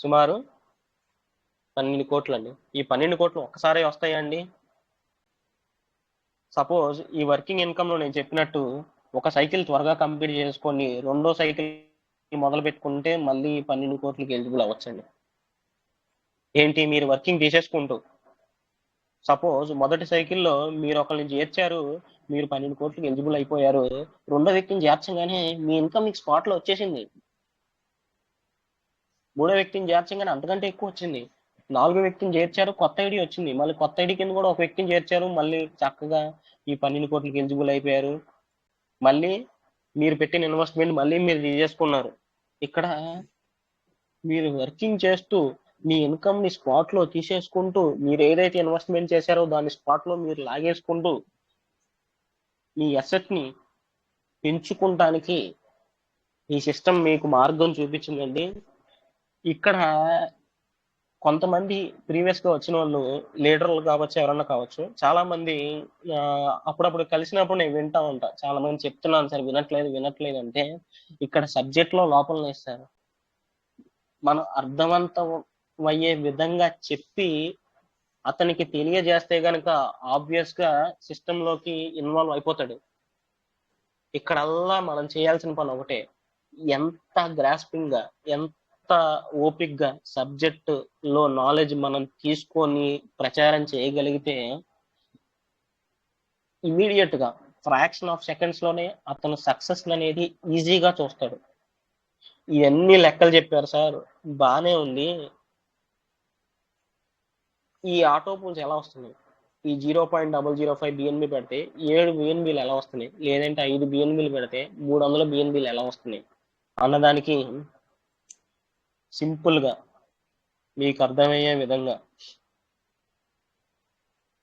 [SPEAKER 2] సుమారు 12 కోట్లు అండి. ఈ 12 కోట్లు ఒక్కసారి వస్తాయండి? సపోజ్ ఈ వర్కింగ్ ఇన్కమ్ లో నేను చెప్పినట్టు ఒక సైకిల్ త్వరగా కంప్లీట్ చేసుకొని రెండో సైకిల్ మొదలు పెట్టుకుంటే మళ్ళీ 12 కోట్లకి ఎలిజిబుల్ అవ్వచ్చండి. ఏంటి, మీరు వర్కింగ్ తీసేసుకుంటూ సపోజ్ మొదటి సైకిల్లో మీరు ఒకరిని చేర్చారు, మీరు 12 కోట్లకి ఎలిజిబుల్ అయిపోయారు. రెండో వ్యక్తిని చేర్చగానే మీ ఇన్కమ్ మీకు స్పాట్ లో వచ్చేసింది. మూడో వ్యక్తిని చేర్చగానే అంతకంటే ఎక్కువ వచ్చింది. నాలుగో వ్యక్తిని చేర్చారు, కొత్త ఐడి వచ్చింది. మళ్ళీ కొత్త ఐడి కింద కూడా ఒక వ్యక్తిని చేర్చారు, మళ్ళీ చక్కగా ఈ 12 కోట్లకి ఎలిజిబుల్ అయిపోయారు. మళ్ళీ మీరు పెట్టిన ఇన్వెస్ట్మెంట్ మళ్ళీ మీరు తీసేసుకున్నారు. ఇక్కడ మీరు వర్కింగ్ చేస్తూ మీ ఇన్కమ్ ని స్పాట్ లో తీసేసుకుంటూ, మీరు ఏదైతే ఇన్వెస్ట్మెంట్ చేశారో దాన్ని స్పాట్ లో మీరు లాగేసుకుంటూ మీ అసెట్ ని పెంచుకుంటానికి ఈ సిస్టమ్ మీకు మార్గం చూపించిందండి. ఇక్కడ కొంతమంది ప్రీవియస్ గా వచ్చిన వాళ్ళు లీడర్లు కావచ్చు, ఎవరన్నా కావచ్చు, చాలా మంది అప్పుడప్పుడు కలిసినప్పుడు నేను వింటా ఉంటా, చాలా మంది చెప్తున్నాను సార్ వినట్లేదు అంటే ఇక్కడ సబ్జెక్ట్ లో లోపల వేస్తారు. మనం అర్థవంతమయ్యే విధంగా చెప్పి అతనికి తెలియజేస్తే గనక ఆబ్వియస్ గా సిస్టమ్ లోకి ఇన్వాల్వ్ అయిపోతాడు. ఇక్కడల్లా మనం చేయాల్సిన పని ఒకటే, ఎంత గ్రాస్పింగ్ గా, ఎంత ఓపిక్ గా సబ్జెక్ట్ లో నాలెడ్జ్ మనం తీసుకొని ప్రచారం చేయగలిగితే ఇమీడియట్ గా ఫ్రాక్షన్ ఆఫ్ సెకండ్స్ లోనే అతను సక్సెస్ అనేది ఈజీగా చూస్తాడు. ఇవన్నీ లెక్కలు చెప్పారు సార్, బానే ఉంది. ఈ ఆటో పూల్స్ ఎలా వస్తున్నాయి? ఈ 0.005 బిఎన్బి పెడితే 7 బిఎన్బిలు ఎలా వస్తున్నాయి, లేదంటే 5 బిఎన్బిలు పెడితే 300 బిఎన్బిలు ఎలా వస్తున్నాయి అన్నదానికి సింపుల్ గా మీకు అర్థమయ్యే విధంగా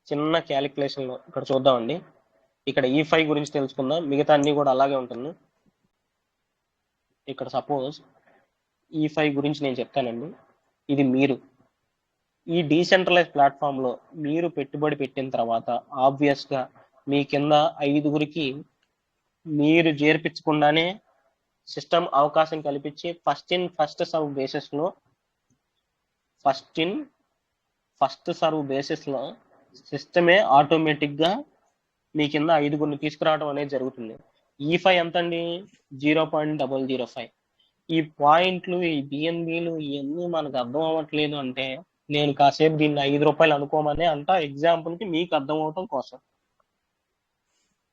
[SPEAKER 2] చిన్న క్యాలిక్యులేషన్ లో ఇక్కడ చూద్దామండి. ఇక్కడ E5 గురించి తెలుసుకుందాం, మిగతా అన్ని కూడా అలాగే ఉంటుంది. ఇక్కడ సపోజ్ E5 గురించి నేను చెప్తానండి. ఇది మీరు ఈ డీసెంట్రలైజ్ ప్లాట్ఫామ్ లో మీరు పెట్టుబడి పెట్టిన తర్వాత ఆబ్వియస్ గా మీ కింద 5గురికి మీరు చేర్పించకుండానే సిస్టమ్ అవకాశం కల్పించి first in first serve basis లో ఫస్ట్ ఇన్ ఫస్ట్ సర్వ్ బేసిస్లో సిస్టమే ఆటోమేటిక్గా మీ కింద 5గురిని తీసుకురావడం అనేది జరుగుతుంది. E5 ఎంత అండి? 0.005. ఈ పాయింట్లు, ఈ బిఎన్బిలు ఇవన్నీ మనకు అర్థం అవ్వట్లేదు అంటే నేను కాసేపు దీన్ని 5 రూపాయలు అనుకోమని అంట, ఎగ్జాంపుల్కి మీకు అర్థం అవటం కోసం.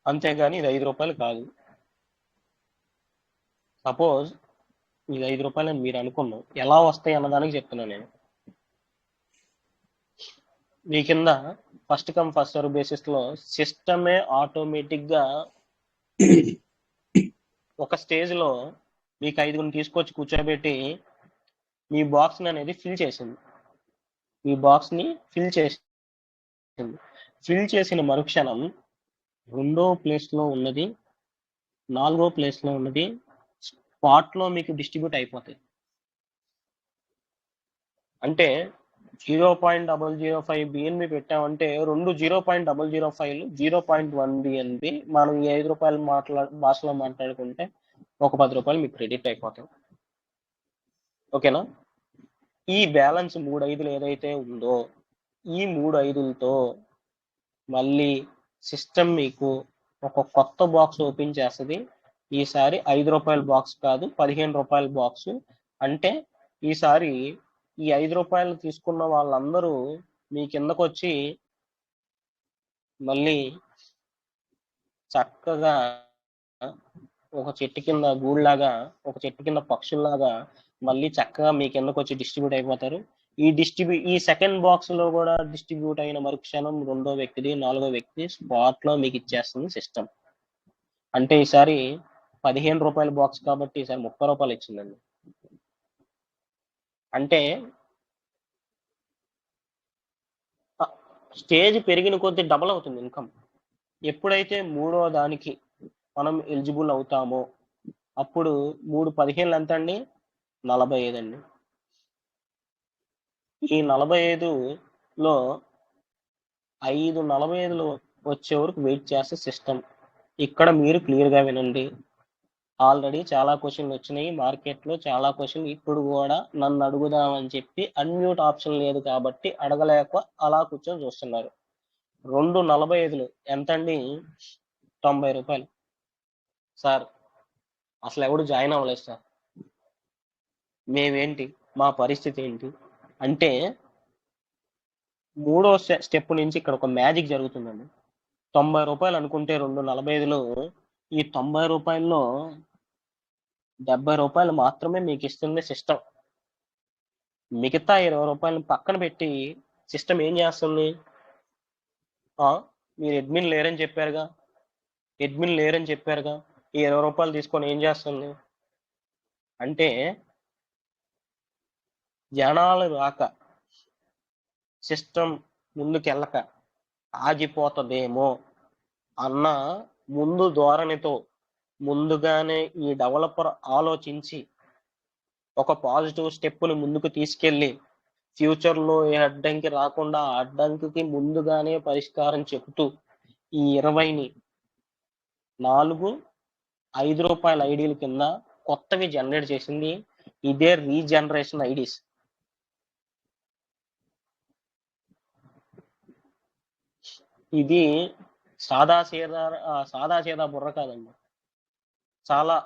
[SPEAKER 2] అంతేగాని ఇది 5 రూపాయలు కాదు. సపోజ్ ఇది 5 రూపాయలు అని మీరు అనుకున్నాం, ఎలా వస్తాయి అన్నదానికి చెప్తున్నాను నేను. మీ కింద first come first serve basis లో సిస్టమే ఆటోమేటిక్ గా ఒక స్టేజ్ లో మీకు 5గురిని తీసుకొచ్చి కూర్చోబెట్టి మీ బాక్స్ అనేది ఫిల్ చేసింది. మీ బాక్స్ ని ఫిల్ చేసింది. ఫిల్ చేసిన మరుక్షణం 2వ ప్లేస్ లో ఉన్నది, 4వ ప్లేస్ లో ఉన్నది స్పాట్ లో మీకు డిస్ట్రిబ్యూట్ అయిపోతాయి. అంటే 0.005 బిఎన్బి పెట్టామంటే 2 0.005లు 0.1 బిఎన్బి మనం ఈ 5 రూపాయలు భాషలో మాట్లాడుకుంటే ఒక 10 రూపాయలు మీకు క్రెడిట్ అయిపోతాయి. ఓకేనా? ఈ బ్యాలెన్స్ 3 5లు ఏదైతే ఉందో ఈ 3 5లతో మళ్ళీ సిస్టమ్ మీకు ఒక కొత్త బాక్స్ ఓపెన్ చేస్తుంది. ఈసారి 5 రూపాయల బాక్స్ కాదు, 15 రూపాయల బాక్స్. అంటే ఈసారి ఈ 5 రూపాయలు తీసుకున్న వాళ్ళందరూ మీ కిందకు వచ్చి మళ్ళీ చక్కగా ఒక చెట్టు కింద గూడులాగా, ఒక చెట్టు కింద పక్షుల్లాగా మళ్ళీ చక్కగా మీ కిందకు వచ్చి డిస్ట్రిబ్యూట్ అయిపోతారు. ఈ సెకండ్ బాక్స్ లో కూడా డిస్ట్రిబ్యూట్ అయిన మరుక్షణం 2వ వ్యక్తిది, 4వ వ్యక్తి స్పాట్ లో మీకు ఇచ్చేస్తుంది సిస్టమ్. అంటే ఈసారి 15 రూపాయల బాక్స్ కాబట్టి ఈసారి 30 రూపాయలు ఇచ్చిందండి. అంటే స్టేజ్ పెరిగిన కొద్దీ డబల్ అవుతుంది ఇన్కమ్. ఎప్పుడైతే 3వ దానికి మనం ఎలిజిబుల్ అవుతామో అప్పుడు 3 15లు ఎంత అండి? 45 అండి. ఈ 45లో 5 45లు వచ్చే వరకు వెయిట్ చేస్తే సిస్టమ్. ఇక్కడ మీరు క్లియర్గా వినండి. ఆల్రెడీ చాలా క్వశ్చన్లు వచ్చినాయి మార్కెట్లో, చాలా క్వశ్చన్లు ఇప్పుడు కూడా నన్ను అడుగుదామని చెప్పి అన్మ్యూట్ ఆప్షన్ లేదు కాబట్టి అడగలేక అలా కూర్చొని చూస్తున్నారు. 2 45లు ఎంత అండి? 90 రూపాయలు. సార్ అసలు ఎవడు జాయిన్ అవ్వలేదు సార్, మేమేంటి, మా పరిస్థితి ఏంటి అంటే 3వ స్టెప్ నుంచి ఇక్కడ ఒక మ్యాజిక్ జరుగుతుందండి. 90 రూపాయలు అనుకుంటే 2 45లు, ఈ 90 రూపాయల్లో 70 రూపాయలు మాత్రమే మీకు ఇస్తుంది సిస్టమ్. మిగతా 20 రూపాయలను పక్కన పెట్టి సిస్టమ్ ఏం చేస్తుంది? మీరు అడ్మిన్ లేరని చెప్పారుగా, ఈ 20 రూపాయలు తీసుకొని ఏం చేస్తుంది అంటే జనాలు రాక, సిస్టమ్ ముందుకెళ్ళక ఆగిపోతుందేమో అన్న ముందు ధోరణితో ముందుగానే ఈ డెవలపర్ ఆలోచించి ఒక పాజిటివ్ స్టెప్ని ముందుకు తీసుకెళ్ళి ఫ్యూచర్లో ఏ అడ్డంకి రాకుండా ఆ అడ్డంకికి ముందుగానే పరిష్కారం చెబుతూ ఈ 20ని 4 5 రూపాయల ఐడీల కింద కొత్తవి జనరేట్ చేసింది. ఇదే రీజనరేషన్ ఐడీస్. ఇది సాదా సీదా బుర్ర కాదండి, చాలా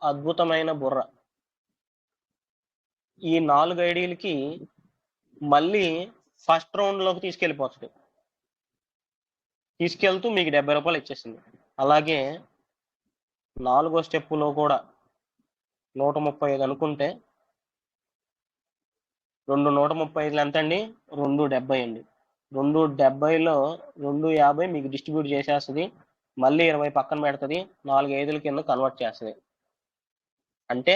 [SPEAKER 2] అద్భుతమైన బుర్ర. ఈ 4 ఐడీలకి మళ్ళీ ఫస్ట్ రౌండ్లోకి తీసుకెళ్తూ మీకు 70 రూపాయలు ఇచ్చేసింది. అలాగే 4వ స్టెప్పులో కూడా 135 అనుకుంటే 2 135లు ఎంత అండి? 270 అండి. 270లో 250 మీకు డిస్ట్రిబ్యూట్ చేసేస్తుంది. మళ్ళీ 20 పక్కన పెడుతుంది, 4 5ల కింద కన్వర్ట్ చేస్తుంది. అంటే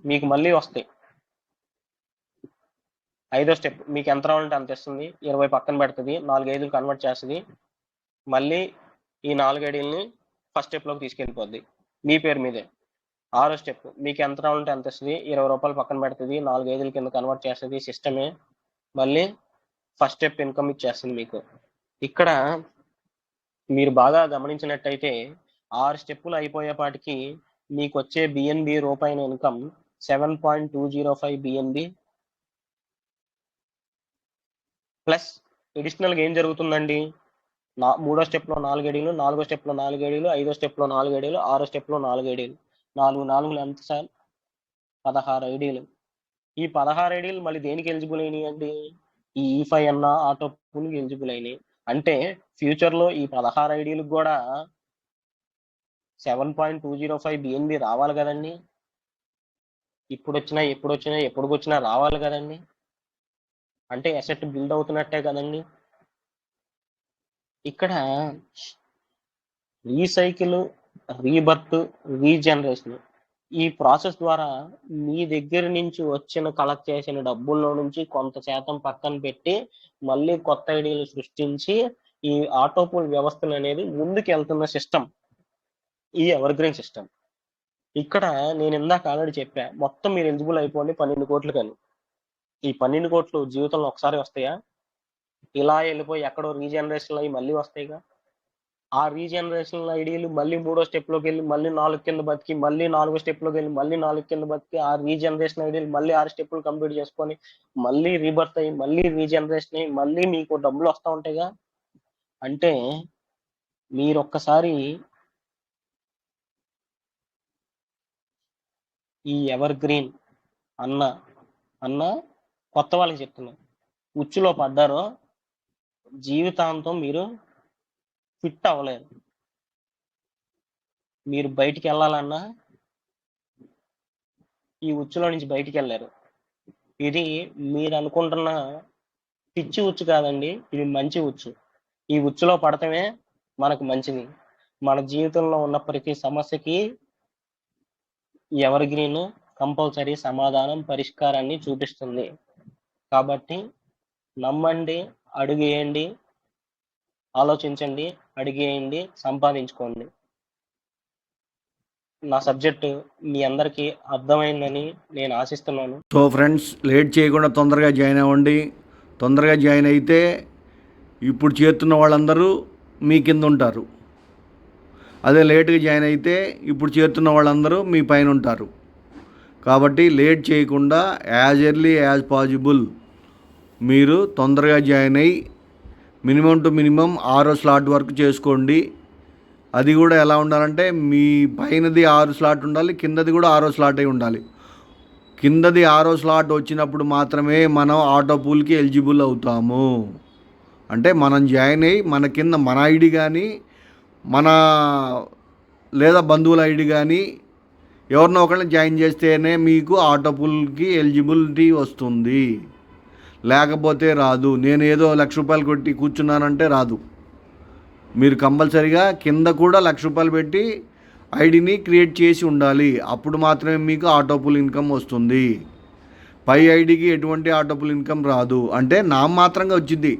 [SPEAKER 2] మీకు మళ్ళీ వస్తాయి. 5వ స్టెప్ మీకు ఎంత రావాలంటే అంత ఇస్తుంది, 20 పక్కన పెడుతుంది, 4 5లు కన్వర్ట్ చేస్తుంది. మళ్ళీ ఈ 4 ఐడీలని ఫస్ట్ స్టెప్లోకి తీసుకెళ్ళిపోద్ది మీ పేరు మీదే. 6వ స్టెప్ మీకు ఎంత రావాలంటే అంత ఇస్తుంది, 20 రూపాయలు పక్కన పెడుతుంది, 4 5ల కింద కన్వర్ట్ చేస్తుంది సిస్టమే. మళ్ళీ ఫస్ట్ స్టెప్ ఇన్కమ్ ఇచ్చేస్తుంది మీకు. ఇక్కడ మీరు బాగా గమనించినట్టయితే 6 స్టెప్పులు అయిపోయేపాటికి మీకు వచ్చే బిఎన్బి రూపాయల ఇన్కమ్ 7.205 బిఎన్బి. ప్లస్ అడిషనల్గా ఏం జరుగుతుందండి, మూడో స్టెప్లో 4 ఐడీలు, 4వ స్టెప్లో 4 ఐడీలు, 5వ స్టెప్లో 4 ఐడీలు, 6వ స్టెప్లో 4 ఐడీలు, 4 ఎంత సార్, 16 ఐడీలు. ఈ 16 ఐడీలు మళ్ళీ దేనికి ఎలిజిబుల్ అయినాయి అండి, ఈ E5 అన్న ఆటో పూల్కి ఎలిజిబుల్ అయినాయి. అంటే ఫ్యూచర్లో ఈ 16 ఐడీలకు కూడా 7.205 BNB రావాలి కదండి, ఎప్పుడొచ్చినా రావాలి కదండి. అంటే అసెట్ బిల్డ్ అవుతున్నట్టే కదండి. ఇక్కడ రీసైకిల్, రీబర్త్, రీజనరేషన్ ఈ ప్రాసెస్ ద్వారా మీ దగ్గర నుంచి కలెక్ట్ చేసిన డబ్బుల్లో నుంచి కొంత శాతం పక్కన పెట్టి మళ్ళీ కొత్త ఐడీలు సృష్టించి ఈ ఆటోపూల్ వ్యవస్థలు అనేది ముందుకు వెళ్తున్న సిస్టమ్ ఈ ఎవర్ గ్రీన్ సిస్టమ్. ఇక్కడ నేను ఇందాక ఆల్రెడీ చెప్పా, మొత్తం మీరు ఎలిజిబుల్ అయిపోండి 12 కోట్లు కానీ. ఈ 12 కోట్లు జీవితంలో ఒకసారి వస్తాయా, ఇలా వెళ్ళిపోయి ఎక్కడో రీజనరేషన్ అయ్యి మళ్ళీ వస్తాయిగా. ఆ రీజనరేషన్ ఐడీలు మళ్ళీ 3వ స్టెప్లోకి వెళ్ళి మళ్ళీ 4 కింద బతికి, మళ్ళీ 4వ స్టెప్లోకి వెళ్ళి మళ్ళీ 4 కింద బతికి, ఆ రీజనరేషన్ ఐడీలు మళ్ళీ 6 స్టెప్పులు కంప్లీట్ చేసుకొని మళ్ళీ రీబర్త్ అయ్యి మళ్ళీ రీజనరేషన్ అయ్యి మళ్ళీ మీకు డబ్బులు వస్తూ ఉంటాయిగా. అంటే మీరు ఒక్కసారి ఈ ఎవర్ గ్రీన్ అన్న కొత్త వాళ్ళకి చెప్తున్నాను, ఉచ్చులో పడ్డారో జీవితాంతం మీరు ఫిట్ అవ్వలేరు. మీరు బయటికి వెళ్ళాలన్నా ఈ ఉచ్చులో నుంచి బయటికి వెళ్ళారు. ఇది మీరు అనుకుంటున్న పిచ్చి ఉచ్చు కాదండి, ఇది మంచి ఉచ్చు. ఈ ఉచ్చులో పడటమే మనకు మంచిది. మన జీవితంలో ఉన్న ప్రతి సమస్యకి ఎవర్ గ్రీన్ కంపల్సరీ సమాధానం, పరిష్కారాన్ని చూపిస్తుంది. కాబట్టి నమ్మండి, అడుగేయండి, ఆలోచించండి, అడిగేయండి, సంపాదించుకోండి. నా సబ్జెక్టు మీ అందరికీ అర్థమైందని నేను ఆశిస్తున్నాను.
[SPEAKER 1] సో ఫ్రెండ్స్, లేట్ చేయకుండా తొందరగా జాయిన్ అవ్వండి. తొందరగా జాయిన్ అయితే ఇప్పుడు చేస్తున్న వాళ్ళందరూ మీ కింద ఉంటారు. అదే లేట్గా జాయిన్ అయితే ఇప్పుడు చేస్తున్న వాళ్ళందరూ మీ పైన ఉంటారు. కాబట్టి లేట్ చేయకుండా యాజ్ ఎర్లీ యాజ్ పాసిబుల్ మీరు తొందరగా జాయిన్ అయ్యి మినిమం టు మినిమం 6వ స్లాట్ వరకు చేసుకోండి. అది కూడా ఎలా ఉండాలంటే మీ పైనది 6 స్లాట్ ఉండాలి, కిందది కూడా 6వ స్లాట్ అయి ఉండాలి. కిందది 6వ స్లాట్ వచ్చినప్పుడు మాత్రమే మనం ఆటో పూల్కి ఎలిజిబుల్ అవుతాము. అంటే మనం జాయిన్ అయ్యి మన కింద మన ఐడి కానీ మన లేదా బంధువుల ఐడి కానీ ఎవరినో ఒకరిని జాయిన్ చేస్తేనే మీకు ఆటో పూల్కి ఎలిజిబిలిటీ వస్తుంది, లేకపోతే రాదు. నేను ఏదో ₹1,00,000 కొట్టి కూర్చున్నానంటే రాదు. మీరు కంపల్సరీగా కింద కూడా ₹1,00,000 పెట్టి ఐడిని క్రియేట్ చేసి ఉండాలి. అప్పుడు మాత్రమే మీకు ఆటో పూల్ ఇన్కమ్ వస్తుంది. పై ఐడికి ఎటువంటి ఆటో పూల్ ఇన్కమ్ రాదు. అంటే నామమాత్రంగా వచ్చింది,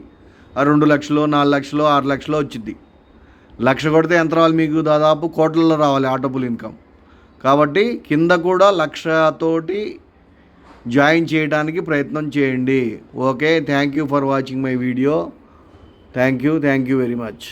[SPEAKER 1] 2 లక్షలు, 4 లక్షలు, 6 లక్షలు వచ్చింది. 1,00,000 కొడితే ఎంత రావాలి మీకు, దాదాపు కోట్లలో రావాలి ఆటో పూల్ ఇన్కమ్. కాబట్టి కింద కూడా 1,00,000 తోటి జాయిన్ చేయడానికి ప్రయత్నం చేయండి. Okay, thank you for watching my video. Thank you very much.